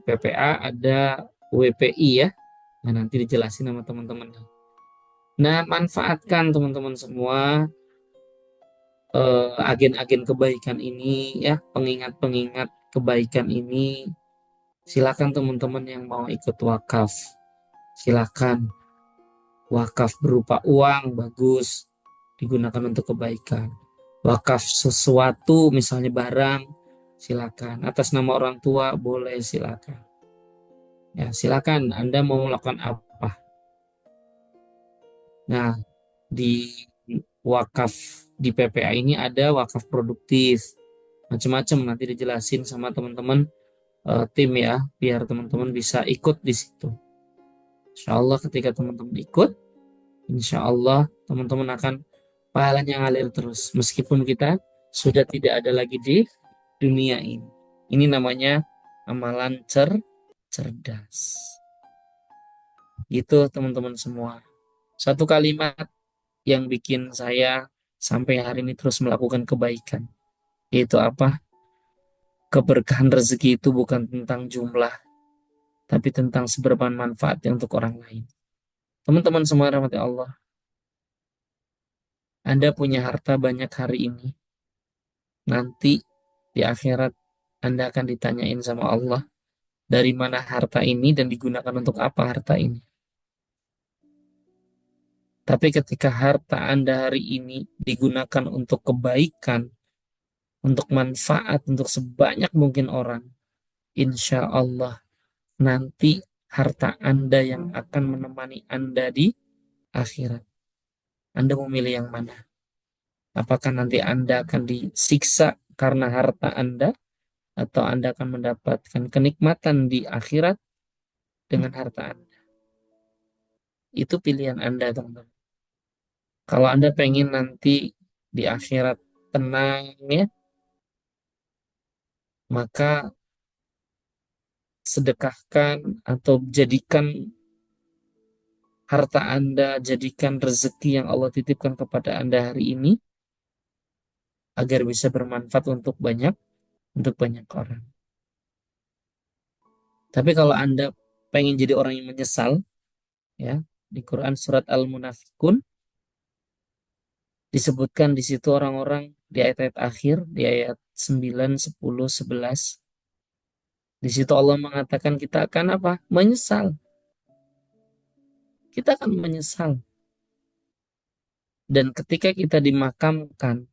PPA ada WPI ya. Nah, nanti dijelasin sama teman-teman. Nah, manfaatkan teman-teman semua agen-agen kebaikan ini ya, pengingat-pengingat kebaikan ini. Silakan teman-teman yang mau ikut wakaf. Silakan. Wakaf berupa uang bagus, digunakan untuk kebaikan. Wakaf sesuatu misalnya barang, silakan. Atas nama orang tua boleh, silakan. Ya, silakan Anda mau melakukan apa. Nah, di wakaf di PPA ini ada wakaf produktif. Macam-macam nanti dijelasin sama teman-teman tim ya, biar teman-teman bisa ikut di situ. Insya Allah ketika teman-teman ikut, insya Allah teman-teman akan pahalanya ngalir terus. Meskipun kita sudah tidak ada lagi di dunia ini. Ini namanya amalan cerdas. Gitu teman-teman semua. Satu kalimat yang bikin saya sampai hari ini terus melakukan kebaikan. Yaitu apa? Keberkahan rezeki itu bukan tentang jumlah, tapi tentang seberapa manfaatnya untuk orang lain. Teman-teman semua rahmati Allah, Anda punya harta banyak hari ini. Nanti di akhirat Anda akan ditanyain sama Allah, dari mana harta ini dan digunakan untuk apa harta ini. Tapi ketika harta Anda hari ini digunakan untuk kebaikan, untuk manfaat, untuk sebanyak mungkin orang, insya Allah nanti harta Anda yang akan menemani Anda di akhirat. Anda memilih yang mana? Apakah nanti Anda akan disiksa karena harta Anda, atau Anda akan mendapatkan kenikmatan di akhirat dengan harta Anda? Itu pilihan Anda, teman-teman. Kalau Anda pengen nanti di akhirat tenang ya, maka sedekahkan atau jadikan harta Anda, jadikan rezeki yang Allah titipkan kepada Anda hari ini agar bisa bermanfaat untuk banyak orang. Tapi kalau Anda pengen jadi orang yang menyesal, ya, di Quran surat Al-Munafikun disebutkan di situ orang-orang di ayat-ayat akhir, di ayat 9, 10, 11. Di situ Allah mengatakan kita akan apa? Menyesal. Kita akan menyesal. Dan ketika kita dimakamkan,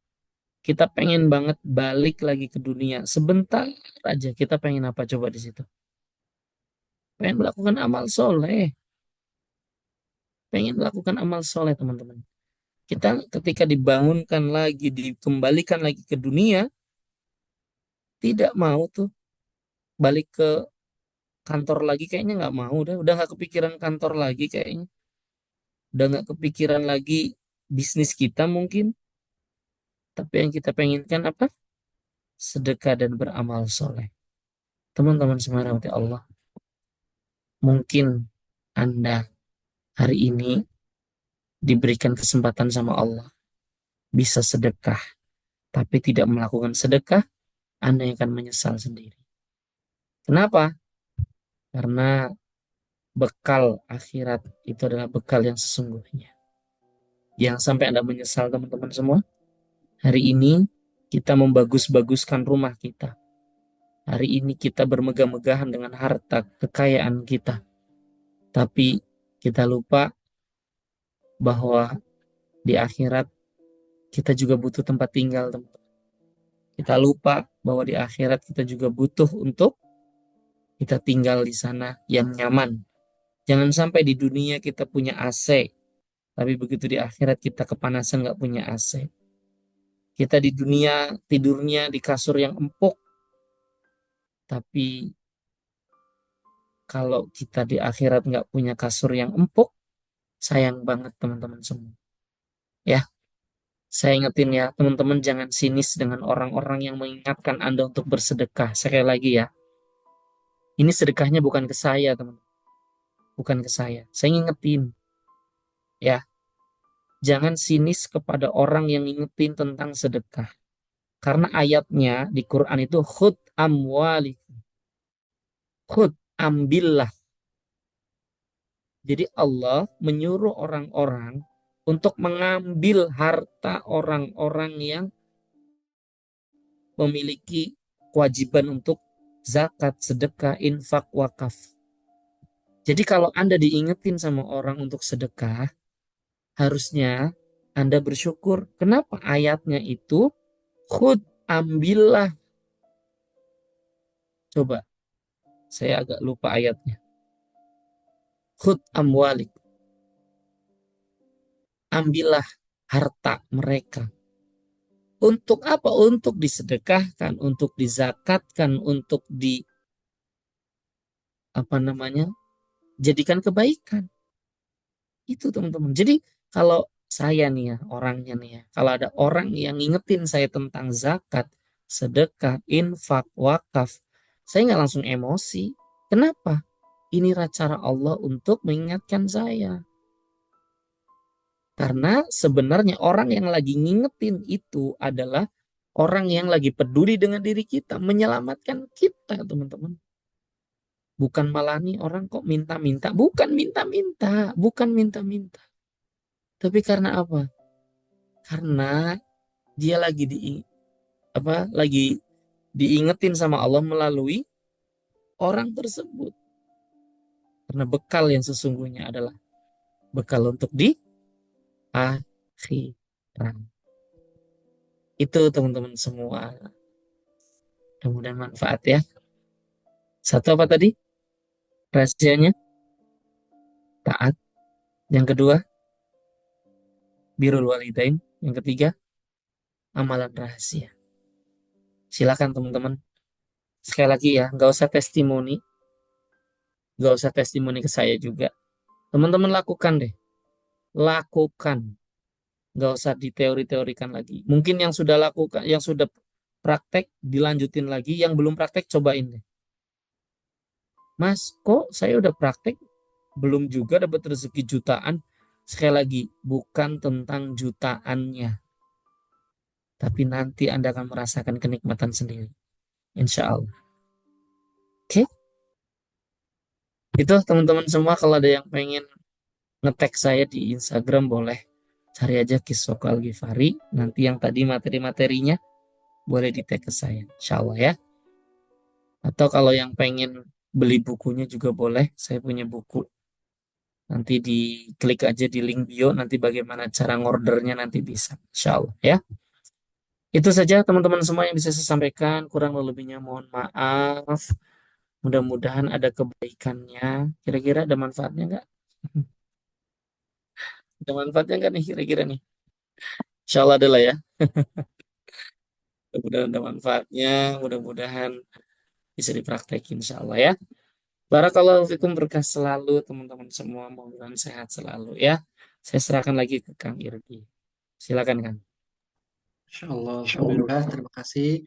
kita pengen banget balik lagi ke dunia. Sebentar aja kita pengen apa coba di situ? Pengen melakukan amal soleh. Pengen melakukan amal soleh, teman-teman. Kita ketika dibangunkan lagi, dikembalikan lagi ke dunia, tidak mau tuh balik ke kantor lagi, kayaknya nggak mau. Udah nggak kepikiran kantor lagi kayaknya. Udah nggak kepikiran lagi bisnis kita mungkin. Tapi yang kita penginkan apa? Sedekah dan beramal soleh. Teman-teman semua rahmati Allah. Mungkin Anda hari ini diberikan kesempatan sama Allah. Bisa sedekah. Tapi tidak melakukan sedekah, Anda yang akan menyesal sendiri. Kenapa? Karena bekal akhirat itu adalah bekal yang sesungguhnya. Yang sampai Anda menyesal teman-teman semua. Hari ini kita membagus-baguskan rumah kita. Hari ini kita bermegah-megahan dengan harta kekayaan kita. Tapi kita lupa bahwa di akhirat kita juga butuh tempat tinggal, teman-teman. Kita lupa bahwa di akhirat kita juga butuh untuk kita tinggal di sana yang nyaman. Jangan sampai di dunia kita punya AC, tapi begitu di akhirat kita kepanasan nggak punya AC. Kita di dunia tidurnya di kasur yang empuk, tapi kalau kita di akhirat nggak punya kasur yang empuk, sayang banget teman-teman semua. Ya, saya ingetin ya, teman-teman jangan sinis dengan orang-orang yang mengingatkan Anda untuk bersedekah. Sekali lagi ya, ini sedekahnya bukan ke saya, teman. Bukan ke saya. Saya ngingetin, ya, jangan sinis kepada orang yang ngingetin tentang sedekah. Karena ayatnya di Quran itu khud amwalikum. Khud, ambillah. Jadi Allah menyuruh orang-orang untuk mengambil harta orang-orang yang memiliki kewajiban untuk zakat, sedekah, infak, wakaf. Jadi kalau Anda diingetin sama orang untuk sedekah, harusnya Anda bersyukur. Kenapa ayatnya itu khud, ambillah. Coba, saya agak lupa ayatnya. Khud amwalik. Ambillah harta mereka. Untuk apa? Untuk disedekahkan, untuk dizakatkan, untuk apa namanya? Jadikan kebaikan. Itu teman-teman. Jadi kalau saya nih ya, orangnya nih ya, kalau ada orang yang ngingetin saya tentang zakat, sedekah, infak, wakaf, saya nggak langsung emosi. Kenapa? Inilah cara Allah untuk mengingatkan saya. Karena sebenarnya orang yang lagi ngingetin itu adalah orang yang lagi peduli dengan diri kita, menyelamatkan kita, teman-teman. Bukan malah nih orang kok minta-minta, bukan minta-minta, bukan minta-minta. Tapi karena apa? Karena dia lagi diingetin sama Allah melalui orang tersebut. Karena bekal yang sesungguhnya adalah bekal untuk di akhirat. Itu teman-teman semua. Mudah-mudahan manfaat ya. Satu apa tadi? Rahasianya taat. Yang kedua, birrul walidain. Yang ketiga, amalan rahasia. Silakan teman-teman. Sekali lagi ya, nggak usah testimoni. Nggak usah testimoni ke saya juga. Teman-teman lakukan deh. Lakukan. nggak usah diteori-teorikan lagi. Mungkin yang sudah lakukan, yang sudah praktek dilanjutin lagi, yang belum praktek cobain deh. Mas, kok saya udah praktek belum juga dapat rezeki jutaan? Sekali lagi, bukan tentang jutaannya, tapi nanti Anda akan merasakan kenikmatan sendiri. Insya Allah. Oke, itu teman-teman semua, kalau ada yang pengen nge-tag saya di Instagram boleh. Cari aja Kisoko Al-Ghifari. Nanti yang tadi materi-materinya boleh di-tag ke saya. Insya Allah ya. Atau kalau yang pengen beli bukunya juga boleh. Saya punya buku. Nanti diklik aja di link bio. Nanti bagaimana cara ngordernya nanti bisa. Insya Allah ya. Itu saja teman-teman semua yang bisa saya sampaikan. Kurang lebihnya mohon maaf. Mudah-mudahan ada kebaikannya. Kira-kira ada manfaatnya nggak? Ada manfaatnya nggak nih kira-kira nih? Insya Allah adalah ya. Mudah-mudahan ada manfaatnya. Mudah-mudahan bisa dipraktekin insya Allah ya. Barakallahu fikum, berkah selalu teman-teman semua. Mudah-mudahan sehat selalu ya. Saya serahkan lagi ke Kang Irgi. Silakan Kang. Insya Allah, Alhamdulillah, terima kasih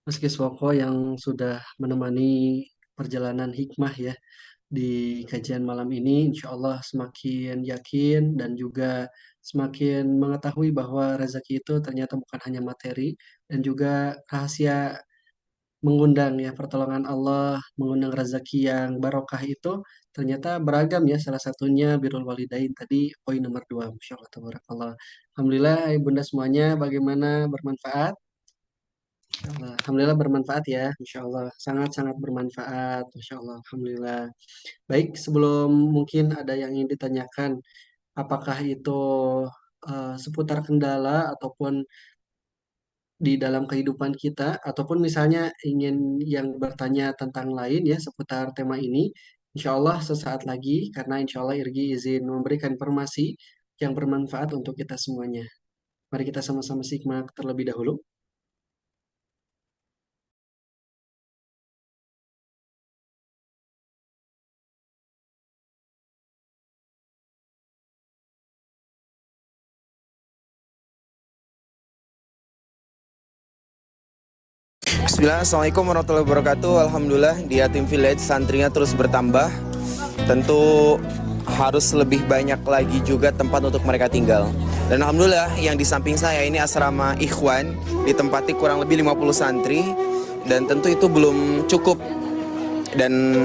Mas Kiswoko yang sudah menemani perjalanan hikmah ya di kajian malam ini. Insya Allah semakin yakin dan juga semakin mengetahui bahwa rezeki itu ternyata bukan hanya materi dan juga rahasia mengundang ya pertolongan Allah, mengundang rezeki yang barokah itu ternyata beragam ya. Salah satunya birrul walidain tadi poin nomor 2. Masya Allah, tabarakallah. Alhamdulillah, Bunda semuanya bagaimana bermanfaat? Masya Allah. Alhamdulillah bermanfaat ya. Masya Allah, sangat-sangat bermanfaat. Masya Allah, Alhamdulillah. Baik, sebelum mungkin ada yang ingin ditanyakan, apakah itu seputar kendala ataupun di dalam kehidupan kita ataupun misalnya ingin yang bertanya tentang lain ya seputar tema ini, insya Allah sesaat lagi karena insya Allah Irgi izin memberikan informasi yang bermanfaat untuk kita semuanya. Mari kita sama-sama simak terlebih dahulu. Bismillah, Assalamualaikum warahmatullahi wabarakatuh. Alhamdulillah di Yatim Village santrinya terus bertambah. Tentu harus lebih banyak lagi juga tempat untuk mereka tinggal. Dan Alhamdulillah yang di samping saya ini asrama Ikhwan, ditempati kurang lebih 50 santri. Dan tentu itu belum cukup. Dan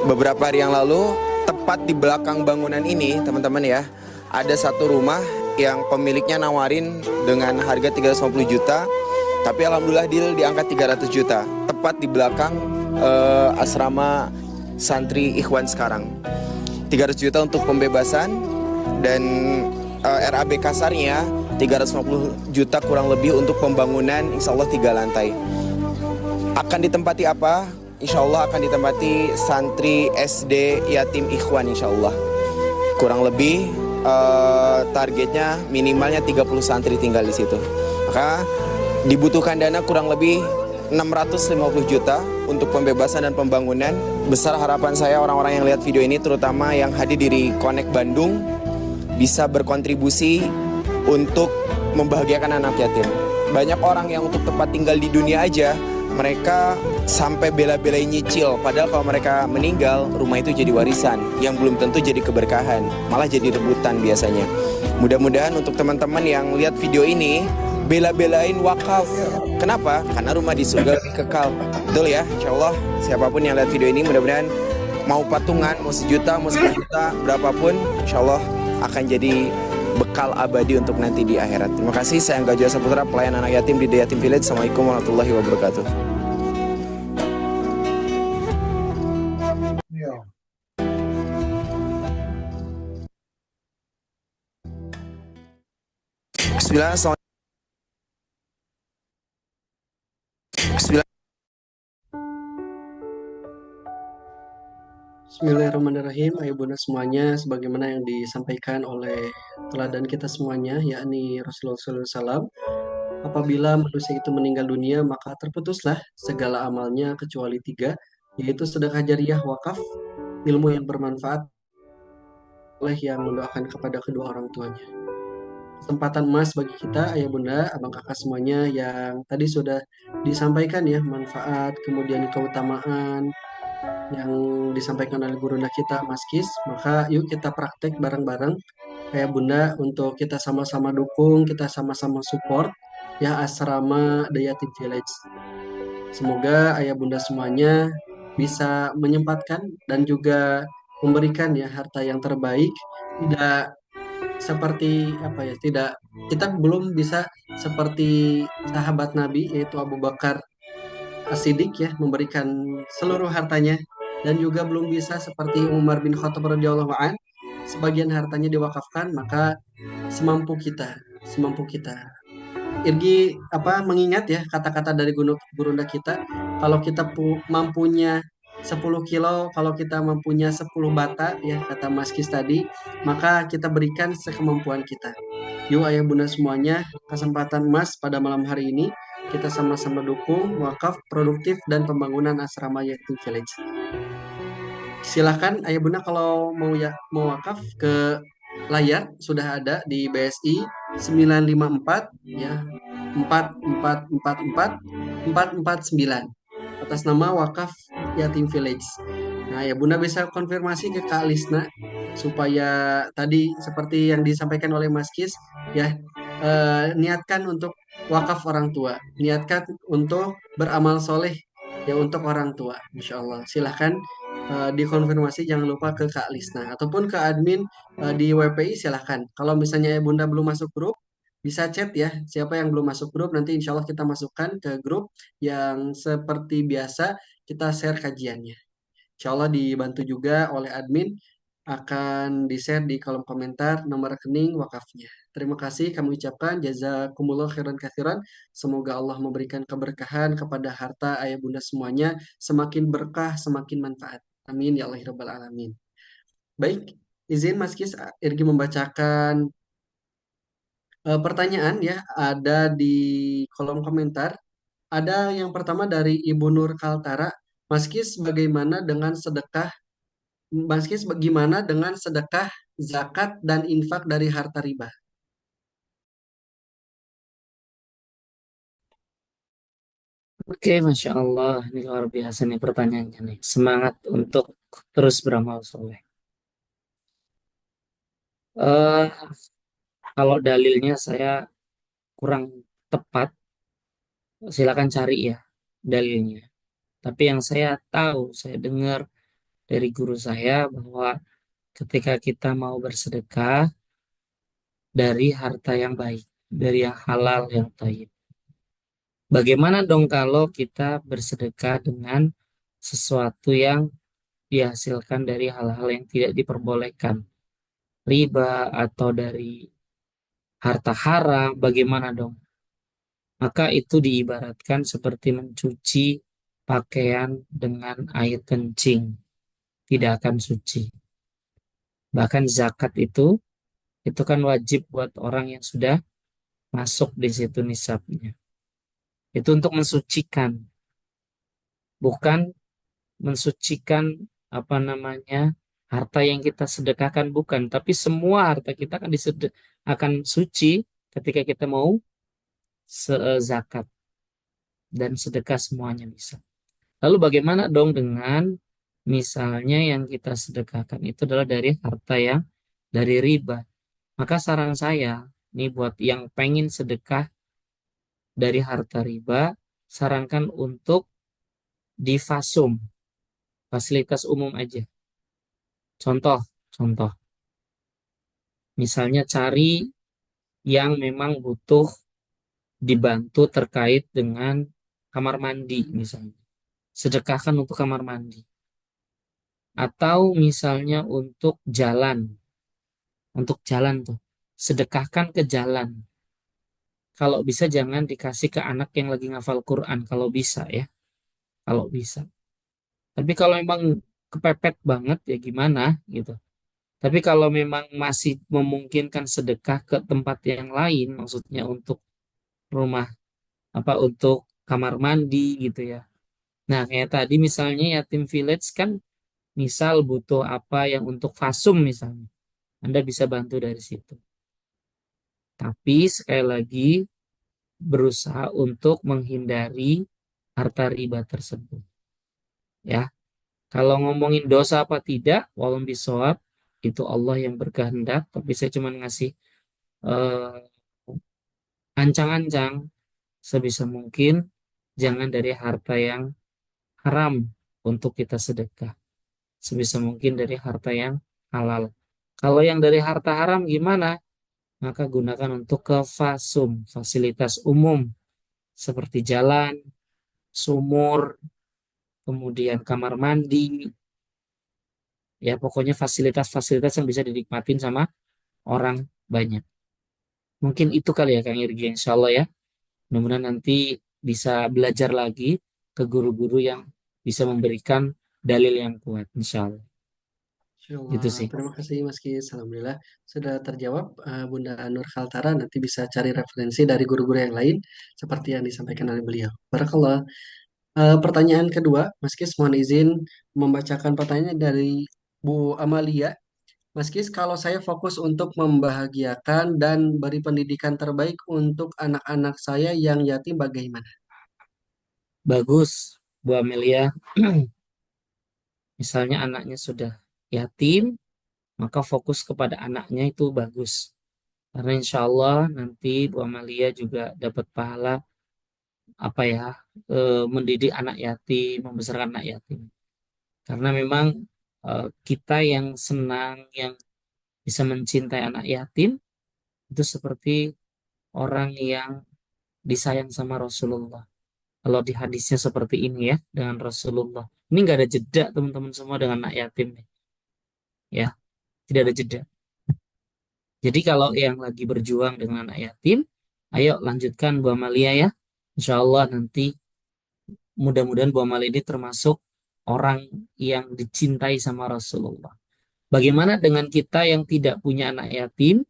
beberapa hari yang lalu, tepat di belakang bangunan ini teman-teman ya, ada satu rumah yang pemiliknya nawarin dengan harga 350 juta. Tapi alhamdulillah deal diangkat 300 juta. Tepat di belakang asrama santri Ikhwan sekarang. 300 juta untuk pembebasan. Dan RAB kasarnya 350 juta kurang lebih untuk pembangunan insya Allah 3 lantai. Akan ditempati apa? Insya Allah akan ditempati santri SD Yatim Ikhwan insya Allah. Kurang lebih targetnya minimalnya 30 santri tinggal di situ. Maka dibutuhkan dana kurang lebih 650 juta untuk pembebasan dan pembangunan. Besar harapan saya orang-orang yang lihat video ini, terutama yang hadir di Connect Bandung, bisa berkontribusi untuk membahagiakan anak yatim. Banyak orang yang untuk tempat tinggal di dunia aja, mereka sampai bela-belain nyicil. Padahal kalau mereka meninggal, rumah itu jadi warisan, yang belum tentu jadi keberkahan, malah jadi rebutan biasanya. Mudah-mudahan untuk teman-teman yang lihat video ini, bela-belain wakaf. Kenapa? Karena rumah di surga lebih kekal. Betul ya? Insya Allah siapapun yang lihat video ini mudah-mudahan mau patungan, mau 1 juta, mau 10 juta, berapapun insya Allah akan jadi bekal abadi untuk nanti di akhirat. Terima kasih. Saya Angga Jasa Putra, pelayan anak yatim di The Yatim Village. Assalamualaikum warahmatullahi wabarakatuh. Bismillah. Bismillahirrahmanirrahim. Ayo bunda semuanya, sebagaimana yang disampaikan oleh teladan kita semuanya, yakni Rasulullah SAW, apabila manusia itu meninggal dunia, maka terputuslah segala amalnya kecuali 3, yaitu sedekah jariah, wakaf, ilmu yang bermanfaat oleh yang mendoakan kepada kedua orang tuanya. kesempatan emas bagi kita, ayah bunda, abang kakak semuanya yang tadi sudah disampaikan ya, manfaat, kemudian keutamaan yang disampaikan oleh gurunda kita, Mas Kis. Maka yuk kita praktek bareng-bareng, ayah bunda, untuk kita sama-sama dukung, kita sama-sama support ya asrama The Yatim Village. Semoga ayah bunda semuanya bisa menyempatkan dan juga memberikan ya harta yang terbaik, tidak seperti apa ya, tidak, kita belum bisa seperti sahabat Nabi yaitu Abu Bakar As-Siddiq ya, memberikan seluruh hartanya, dan juga belum bisa seperti Umar bin Khattab radhiyallahu an sebagian hartanya diwakafkan. Maka semampu kita, semampu kita. Irgi apa mengingat ya kata-kata dari gurunda kita, kalau kita mampunya 10 kilo, kalau kita mampunya 10 bata ya kata Mas Kis tadi, maka kita berikan sekemampuan kita. Yuk ayah bunda semuanya, kesempatan emas pada malam hari ini kita sama-sama dukung wakaf produktif dan pembangunan asrama Yatim Village. Silahkan ayah bunda kalau mau ya mau wakaf, ke layar sudah ada di BSI 954 ya, 4444 449 atas nama wakaf Yatim Village. Nah, ya Bunda bisa konfirmasi ke Kak Lisna supaya tadi seperti yang disampaikan oleh Mas Kis ya, niatkan untuk wakaf orang tua, niatkan untuk beramal soleh ya untuk orang tua, Insya Allah. Silahkan dikonfirmasi, jangan lupa ke Kak Lisna ataupun ke admin di WPI. Silahkan. Kalau misalnya Bunda belum masuk grup, bisa chat ya. Siapa yang belum masuk grup, nanti insya Allah kita masukkan ke grup yang seperti biasa kita share kajiannya. Insya Allah dibantu juga oleh admin, akan di-share di kolom komentar nomor rekening wakafnya. Terima kasih kami ucapkan jazakumullah khairan katsiran. Semoga Allah memberikan keberkahan kepada harta ayah bunda semuanya, semakin berkah, semakin manfaat. Amin ya Allah ya rabbal alamin. Baik, izin Mas Kis Irgi membacakan pertanyaan ya, ada di kolom komentar. Ada yang pertama dari Ibu Nur Kaltara. Mas Kis, bagaimana dengan sedekah? Mas Kis, bagaimana dengan sedekah, zakat, dan infak dari harta riba? Oke, Masya Allah, ini luar biasa nih pertanyaannya nih. Semangat untuk terus beramal soleh. Eh, Kalau dalilnya saya kurang tepat, silakan cari ya dalilnya. Tapi yang saya tahu, saya dengar dari guru saya bahwa ketika kita mau bersedekah dari harta yang baik, dari yang halal, yang thayyib. Bagaimana dong kalau kita bersedekah dengan sesuatu yang dihasilkan dari hal-hal yang tidak diperbolehkan, riba atau dari harta haram, bagaimana dong? Maka itu diibaratkan seperti mencuci pakaian dengan air kencing, tidak akan suci. Bahkan zakat itu kan wajib buat orang yang sudah masuk di situ nisabnya. Itu untuk mensucikan, bukan mensucikan apa namanya harta yang kita sedekahkan, bukan, tapi semua harta kita akan suci ketika kita mau zakat dan sedekah, semuanya bisa. Lalu bagaimana dong dengan misalnya yang kita sedekahkan itu adalah dari harta yang dari riba? Maka saran saya nih buat yang pengen sedekah dari harta riba, sarankan untuk di fasum, fasilitas umum aja. Contoh, contoh, misalnya cari yang memang butuh dibantu terkait dengan kamar mandi misalnya. Sedekahkan untuk kamar mandi. Atau misalnya untuk jalan tuh. Sedekahkan ke jalan. Kalau bisa jangan dikasih ke anak yang lagi ngafal Quran, kalau bisa ya. Kalau bisa. Tapi kalau memang kepepet banget ya gimana gitu. Tapi kalau memang masih memungkinkan sedekah ke tempat yang lain, maksudnya untuk rumah untuk kamar mandi gitu ya. Nah, kayak tadi misalnya yatim village kan misal butuh apa yang untuk fasum misalnya. Anda bisa bantu dari situ. Tapi sekali lagi berusaha untuk menghindari harta riba tersebut. Ya, kalau ngomongin dosa apa tidak, walau bisawab itu Allah yang berkehendak. Tapi saya cuma ngasih eh, ancang-ancang sebisa mungkin jangan dari harta yang haram untuk kita sedekah. Sebisa mungkin dari harta yang halal. Kalau yang dari harta haram gimana? Maka gunakan untuk ke fasum, fasilitas umum seperti jalan, sumur, kemudian kamar mandi, ya pokoknya fasilitas-fasilitas yang bisa dinikmatin sama orang banyak. Mungkin itu kali ya Kang Irgi, insya Allah ya. Mudah-mudahan nanti bisa belajar lagi ke guru-guru yang bisa memberikan dalil yang kuat, insya Allah. Gitu Insyaallah. sih. Terima kasih Mas Kis. Alhamdulillah sudah terjawab. Bunda Nur Kaltara nanti bisa cari referensi dari guru-guru yang lain seperti yang disampaikan oleh beliau. Barakallah. Pertanyaan kedua, Mas Kis mohon izin membacakan pertanyaan dari Bu Amalia. Mas Kis, kalau saya fokus untuk membahagiakan dan beri pendidikan terbaik untuk anak-anak saya yang yatim bagaimana? Bagus, Bu Amelia. Misalnya anaknya sudah yatim, maka fokus kepada anaknya itu bagus. Karena insya Allah nanti Bu Amalia juga dapat pahala apa ya, mendidik anak yatim, membesarkan anak yatim. Karena memang kita yang senang, yang bisa mencintai anak yatim, itu seperti orang yang disayang sama Rasulullah. Kalau di hadisnya seperti ini ya, dengan Rasulullah. Ini nggak ada jeda teman-teman semua dengan anak yatim nih. Ya, tidak ada jeda. Jadi kalau yang lagi berjuang dengan anak yatim, ayo lanjutkan Bu Amalia ya. Insya Allah nanti mudah-mudahan Bu Amalia ini termasuk orang yang dicintai sama Rasulullah. Bagaimana dengan kita yang tidak punya anak yatim?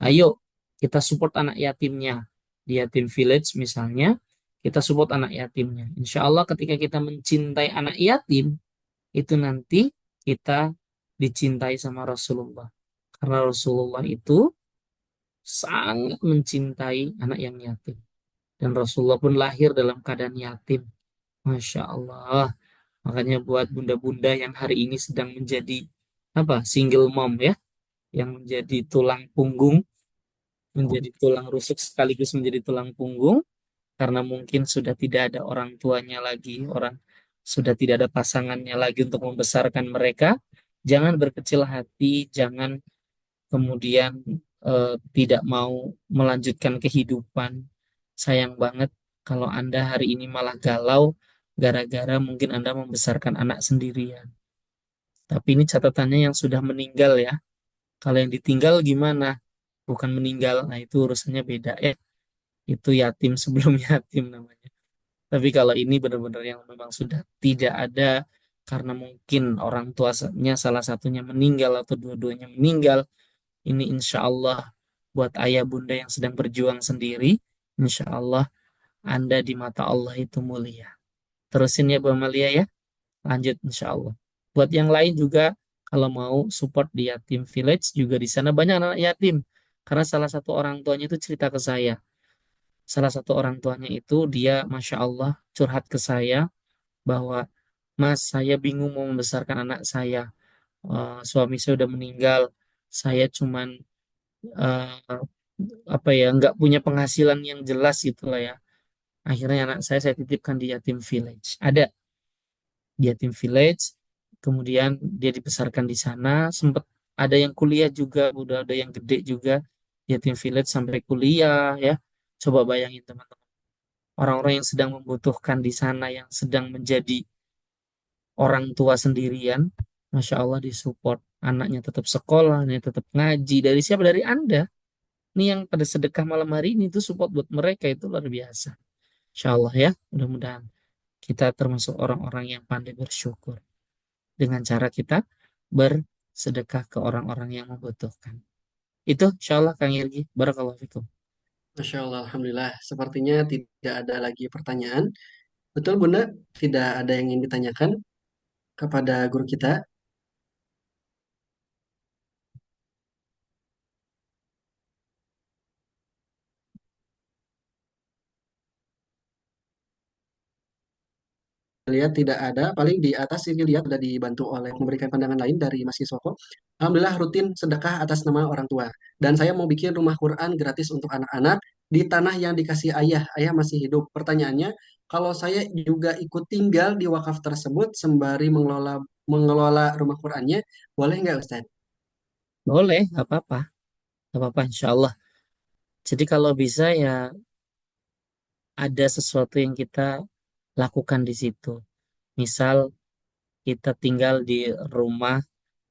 Ayo kita support anak yatimnya. Di Yatim Village misalnya, kita support anak yatimnya. Insya Allah ketika kita mencintai anak yatim, itu nanti kita dicintai sama Rasulullah. Karena Rasulullah itu sangat mencintai anak yang yatim. Dan Rasulullah pun lahir dalam keadaan yatim. Masya Allah. Makanya buat bunda-bunda yang hari ini sedang menjadi apa single mom ya, yang menjadi tulang punggung, menjadi tulang rusuk sekaligus menjadi tulang punggung, karena mungkin sudah tidak ada orang tuanya lagi, orang sudah tidak ada pasangannya lagi untuk membesarkan mereka. Jangan berkecil hati, jangan kemudian tidak mau melanjutkan kehidupan. Sayang banget kalau Anda hari ini malah galau gara-gara mungkin Anda membesarkan anak sendirian. Tapi ini catatannya yang sudah meninggal ya. Kalau yang ditinggal gimana? Bukan meninggal, nah itu urusannya beda ya. Itu yatim sebelum yatim namanya. Tapi kalau ini benar-benar yang memang sudah tidak ada karena mungkin orang tuanya salah satunya meninggal atau dua-duanya meninggal, ini insya Allah buat ayah bunda yang sedang berjuang sendiri, insya Allah Anda di mata Allah itu mulia. Terusin ya Bu Amalia ya, lanjut insya Allah. Buat yang lain juga kalau mau support di Yatim Village juga di sana banyak anak yatim. Karena salah satu orang tuanya itu cerita ke saya. Salah satu orang tuanya itu dia Masya Allah curhat ke saya bahwa Mas saya bingung mau membesarkan anak saya. Suami saya udah meninggal. Saya cuman eh, apa ya nggak punya penghasilan yang jelas gitu lah ya. Akhirnya anak saya titipkan di Yatim Village. Ada di Yatim Village, kemudian dia dibesarkan di sana. Sempat ada yang kuliah juga, udah ada yang gede juga di Yatim Village sampai kuliah ya. Coba bayangin teman-teman, orang-orang yang sedang membutuhkan di sana, yang sedang menjadi orang tua sendirian, Masya Allah disupport. Anaknya tetap sekolah, anaknya tetap ngaji. Dari siapa? Dari Anda. Ini yang pada sedekah malam hari ini itu support buat mereka itu luar biasa. Insya Allah ya, mudah-mudahan kita termasuk orang-orang yang pandai bersyukur dengan cara kita bersedekah ke orang-orang yang membutuhkan. Itu insya Allah Kang Irgi. Barakallahu fikum. Masya Allah, Alhamdulillah. Sepertinya tidak ada lagi pertanyaan. Betul Bunda, tidak ada yang ingin ditanyakan kepada guru kita. lihat tidak ada, paling di atas ini lihat sudah dibantu oleh memberikan pandangan lain dari Mas Isoko. Alhamdulillah rutin sedekah atas nama orang tua. Dan saya mau bikin rumah Quran gratis untuk anak-anak di tanah yang dikasih ayah. Ayah masih hidup. Pertanyaannya, kalau saya juga ikut tinggal di wakaf tersebut sembari mengelola rumah Qurannya, boleh nggak Ustaz? Boleh, nggak apa-apa, insya Allah. Jadi kalau bisa ya ada sesuatu yang kita lakukan di situ. Misal kita tinggal di rumah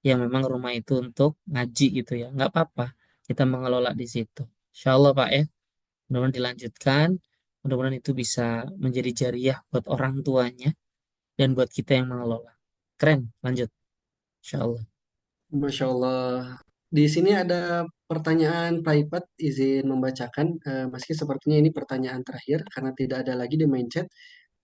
yang memang rumah itu untuk ngaji gitu ya, nggak apa-apa. Kita mengelola di situ. Insya Allah Pak ya, mudah-mudahan dilanjutkan. Mudah-mudahan itu bisa menjadi jariah buat orang tuanya dan buat kita yang mengelola. Keren, lanjut. Insya Allah. Masya Allah. Di sini ada pertanyaan private, izin membacakan. Meski sepertinya ini pertanyaan terakhir karena tidak ada lagi di main chat.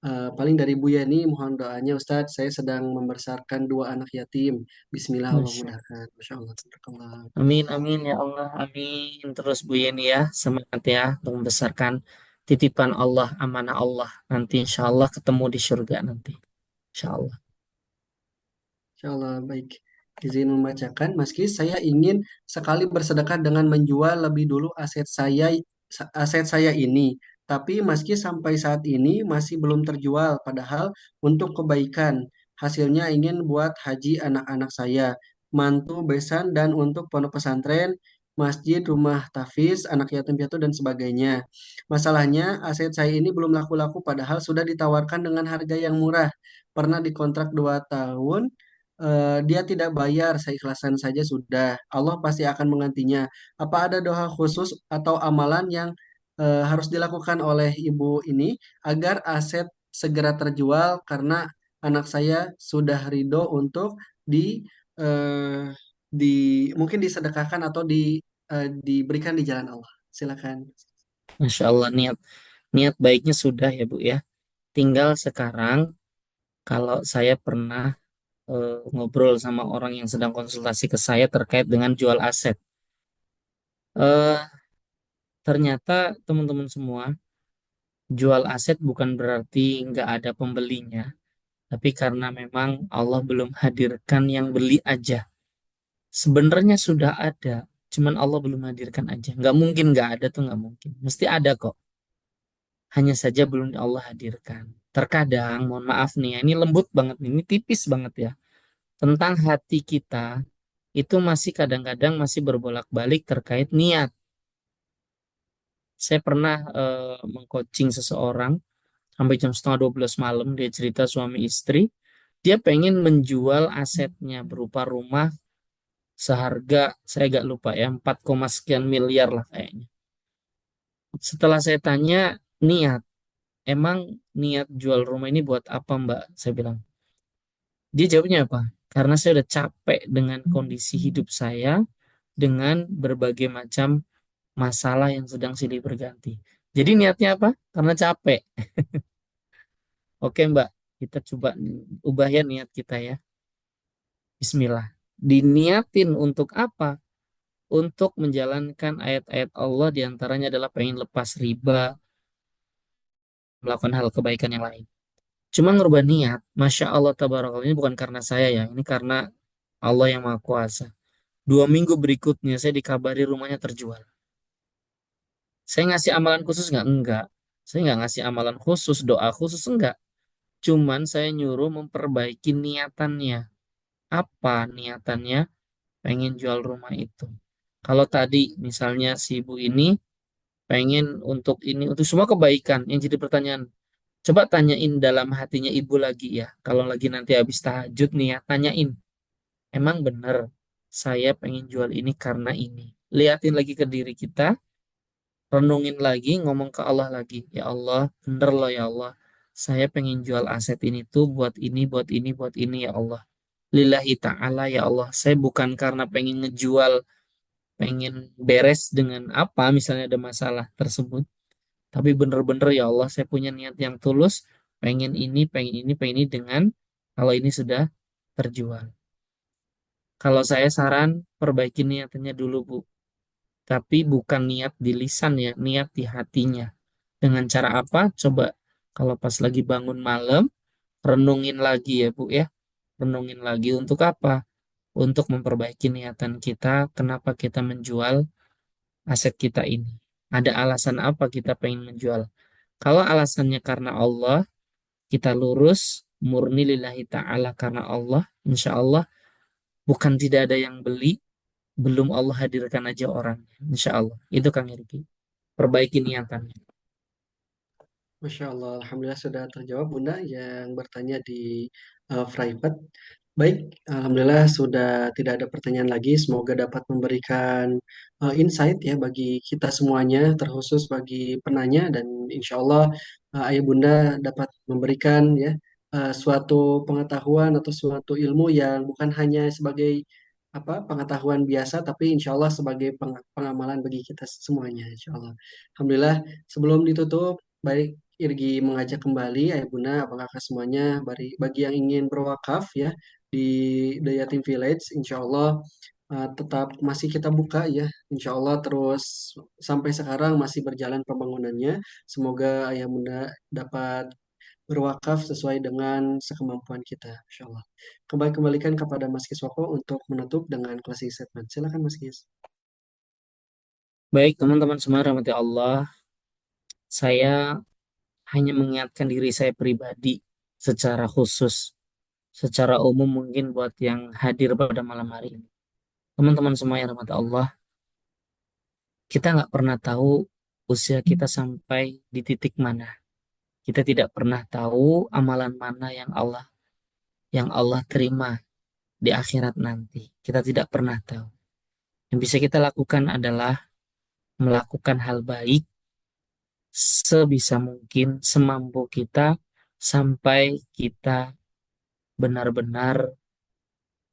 Paling dari Bu Yani, mohon doanya Ustadz. Saya sedang membesarkan dua anak yatim. Bismillah Allah Masya Allah. mudahkan. Masya Allah. Tabarakallah. Amin, amin ya Allah, amin. Terus Bu Yeni ya, semangat ya untuk membesarkan titipan Allah, amanah Allah. Nanti insya Allah ketemu di surga nanti. Insya Allah. Insya Allah baik. Izin membacakan, meski saya ingin sekali bersedekah dengan menjual lebih dulu aset saya ini, tapi meski sampai saat ini masih belum terjual, padahal untuk kebaikan hasilnya ingin buat haji anak-anak saya, mantu besan dan untuk pondok pesantren, masjid, rumah tafiz, anak yatim piatu dan sebagainya. Masalahnya aset saya ini belum laku-laku, padahal sudah ditawarkan dengan harga yang murah. Pernah dikontrak 2 tahun, dia tidak bayar, seikhlasan saja sudah. Allah pasti akan menggantinya. Apa ada doa khusus atau amalan yang harus dilakukan oleh ibu ini agar aset segera terjual karena anak saya sudah ridho untuk eh, di mungkin disedekahkan atau diberikan di jalan Allah. Silakan. Masya Allah, niat baiknya sudah ya Bu ya. Tinggal sekarang kalau saya pernah ngobrol sama orang yang sedang konsultasi ke saya terkait dengan jual aset. Eh, Ternyata teman-teman semua, jual aset bukan berarti nggak ada pembelinya. Tapi karena memang Allah belum hadirkan yang beli aja. Sebenarnya sudah ada, cuman Allah belum hadirkan aja. Nggak mungkin nggak ada tuh nggak mungkin. Mesti ada kok. Hanya saja belum Allah hadirkan. Terkadang, mohon maaf nih, ya, ini lembut banget nih, ini tipis banget ya. Tentang hati kita, itu masih kadang-kadang masih berbolak-balik terkait niat. Saya pernah mengcoaching seseorang sampai jam setengah 12 malam, dia cerita suami istri, dia pengen menjual asetnya berupa rumah seharga saya agak lupa ya 4, sekian miliar lah kayaknya. Setelah saya tanya niat, emang niat jual rumah ini buat apa Mbak? Saya bilang. Dia jawabnya apa? Karena saya udah capek dengan kondisi hidup saya dengan berbagai macam masalah yang sedang silih berganti. Jadi niatnya apa? Karena capek. Oke Mbak, kita coba ubah ya niat kita ya. Bismillah. Diniatin untuk apa? Untuk menjalankan ayat-ayat Allah diantaranya adalah pengen lepas riba, melakukan hal kebaikan yang lain. Cuma ngerubah niat, Masya Allah tabarakallah, ini bukan karena saya ya, ini karena Allah yang Maha Kuasa. 2 minggu berikutnya saya dikabari rumahnya terjual. Saya ngasih amalan khusus nggak? Enggak. Saya nggak ngasih amalan khusus, doa khusus enggak. Cuman saya nyuruh memperbaiki niatannya. Apa niatannya? Pengen jual rumah itu. Kalau tadi misalnya si ibu ini pengen untuk ini, untuk semua kebaikan. Yang jadi pertanyaan, coba tanyain dalam hatinya ibu lagi ya. Kalau lagi nanti habis tahajud nih ya, tanyain. Emang bener saya pengen jual ini karena ini. Liatin lagi ke diri kita, renungin lagi, ngomong ke Allah lagi. Ya Allah, bener loh ya Allah. Saya pengen jual aset ini tuh buat ini, buat ini, buat ini ya Allah. Lillahi ta'ala ya Allah. Saya bukan karena pengen ngejual, pengen beres dengan apa misalnya ada masalah tersebut. Tapi bener-bener ya Allah, saya punya niat yang tulus, pengen ini, pengen ini, pengen ini dengan kalau ini sudah terjual. Kalau saya saran, perbaiki niatnya dulu, Bu. Tapi bukan niat di lisan ya, niat di hatinya. Dengan cara apa? Coba kalau pas lagi bangun malam, renungin lagi ya Bu ya. Renungin lagi untuk apa? Untuk memperbaiki niatan kita, kenapa kita menjual aset kita ini. Ada alasan apa kita pengen menjual? Kalau alasannya karena Allah, kita lurus, murni lillahi ta'ala karena Allah, insya Allah bukan tidak ada yang beli, belum Allah hadirkan aja orang. Insya Allah. Itu Kang Irki. Perbaiki niatannya. Masya Allah, Alhamdulillah sudah terjawab Bunda yang bertanya di private. Baik, Alhamdulillah sudah tidak ada pertanyaan lagi. Semoga dapat memberikan insight ya bagi kita semuanya, terkhusus bagi penanya dan insya Allah Ayah Bunda dapat memberikan ya suatu pengetahuan atau suatu ilmu yang bukan hanya sebagai pengetahuan biasa, tapi insya Allah sebagai pengamalan bagi kita semuanya, insya Allah. Alhamdulillah, sebelum ditutup, baik Irgi mengajak kembali Ayah Bunda, apakah semuanya bagi yang ingin berwakaf ya di The Yatim Village, insya Allah tetap masih kita buka ya, insya Allah terus sampai sekarang masih berjalan pembangunannya. Semoga Ayah Bunda dapat berwakaf sesuai dengan sekemampuan kita, insya Allah. Kembalikan kepada Mas Kiswako untuk menutup dengan closing statement. Silakan Mas Kis. Baik, teman-teman semua rahmati Allah, saya hanya mengingatkan diri saya pribadi secara khusus, secara umum mungkin buat yang hadir pada malam hari ini. Teman-teman semua yang rahmati Allah, kita nggak pernah tahu usia kita sampai di titik mana. Kita tidak pernah tahu amalan mana yang Allah terima di akhirat nanti. Kita tidak pernah tahu. Yang bisa kita lakukan adalah melakukan hal baik sebisa mungkin, semampu kita, sampai kita benar-benar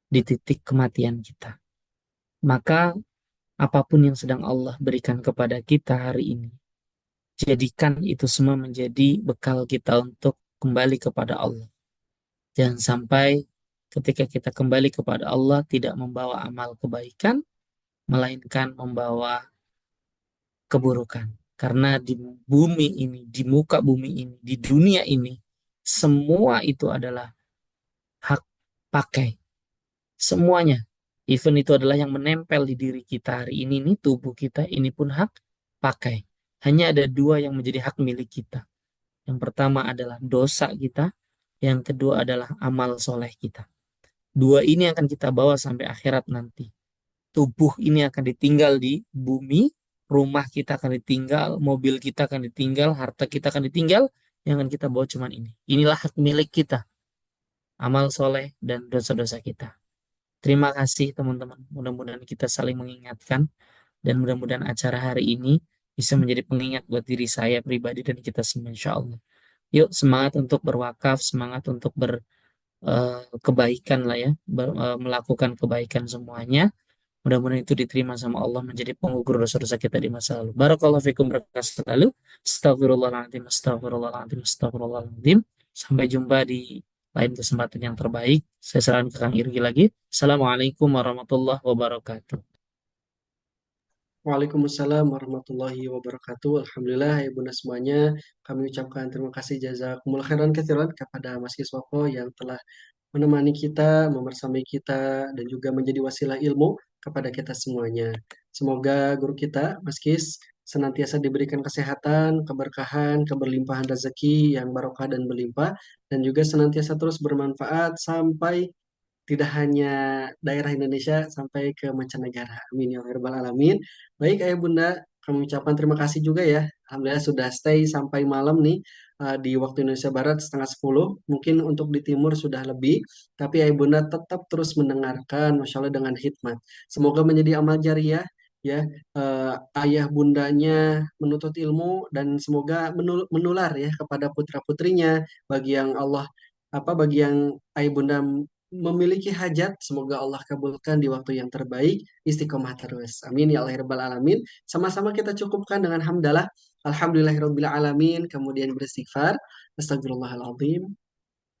di titik kematian kita. Maka apapun yang sedang Allah berikan kepada kita hari ini, jadikan itu semua menjadi bekal kita untuk kembali kepada Allah. Jangan sampai ketika kita kembali kepada Allah tidak membawa amal kebaikan, melainkan membawa keburukan. Karena di bumi ini, di muka bumi ini, di dunia ini, semua itu adalah hak pakai. Semuanya. Even itu adalah yang menempel di diri kita hari ini tubuh kita, ini pun hak pakai. Hanya ada dua yang menjadi hak milik kita. Yang pertama adalah dosa kita, yang kedua adalah amal soleh kita. Dua ini akan kita bawa sampai akhirat nanti. Tubuh ini akan ditinggal di bumi, rumah kita akan ditinggal, mobil kita akan ditinggal, harta kita akan ditinggal, yang akan kita bawa cuman ini. Inilah hak milik kita, amal soleh dan dosa-dosa kita. Terima kasih teman-teman, mudah-mudahan kita saling mengingatkan, dan mudah-mudahan acara hari ini bisa menjadi pengingat buat diri saya pribadi dan kita semua insya Allah. Yuk semangat untuk berwakaf, semangat untuk kebaikan lah ya, melakukan kebaikan semuanya. Mudah-mudahan itu diterima sama Allah menjadi penggugur dosa-dosa kita di masa lalu. Barakallahu fikum berkah selalu. Astagfirullahaladzim, astagfirullahaladzim, astagfirullahaladzim. Sampai jumpa di lain kesempatan yang terbaik. Saya serahkan ke Kang Irgi lagi. Assalamualaikum warahmatullahi wabarakatuh. Waalaikumsalam warahmatullahi wabarakatuh. Alhamdulillah ya Bunda semuanya. Kami ucapkan terima kasih jazakumullah khairan katsiran kepada Mas Kiswako yang telah menemani kita, membersamai kita, dan juga menjadi wasilah ilmu kepada kita semuanya. Semoga guru kita, Mas Kis, senantiasa diberikan kesehatan, keberkahan, keberlimpahan rezeki yang barokah dan berlimpah, dan juga senantiasa terus bermanfaat sampai tidak hanya daerah Indonesia sampai ke mancanegara. Amin ya rabbal alamin. Baik Ayah Bunda, kami ucapkan terima kasih juga ya. Alhamdulillah sudah stay sampai malam nih di waktu Indonesia Barat setengah 10. Mungkin untuk di timur sudah lebih, tapi Ayah Bunda tetap terus mendengarkan, Masya Allah dengan hikmat. Semoga menjadi amal jariah ya, ayah bundanya menuntut ilmu dan semoga menular ya kepada putra putrinya bagi yang Allah bagi yang ayah bunda memiliki hajat, semoga Allah kabulkan di waktu yang terbaik, istiqomah terus. Amin ya Allah ya Rabbal Alamin. Sama-sama kita cukupkan dengan hamdalah. Alhamdulillahirabbil alamin, kemudian beristighfar, astagfirullahaladzim,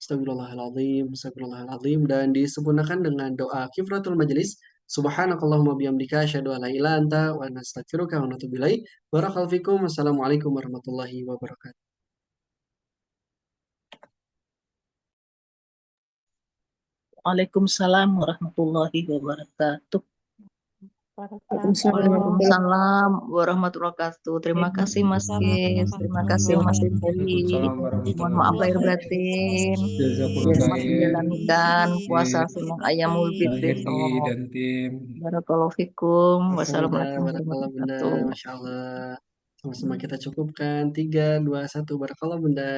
astagfirullahaladzim, astagfirullahaladzim, dan disempurnakan dengan doa kifratul majelis. Subhanakallahumma bihamdika asyhadu an la ilaha illa anta wa nastaghfiruka wa natubu ilaik. Barakallahu fikum. Wassalamualaikum warahmatullahi wabarakatuh. Waalaikumsalam warahmatullahi wabarakatuh. Waalaikumsalam warahmatullahi wabarakatuh. Terima kasih Mas Kis, terima kasih Mas Feli. Waalaikumsalam Mohon warahmatullahi maaf lahir wabarakatuh. batin. Jazakumullah Selamat khair. menjalankan puasa Khair. sunnah Ayyamul Bid Pak Hirdi besok. dan tim. Barakallahu fikum. Alhamdulillah, Wassalamualaikum barakallah warahmatullahi Bunda, wabarakatuh. Masya Allah. Sama-sama kita cukupkan. 3, 2, 1, barakallah Bunda.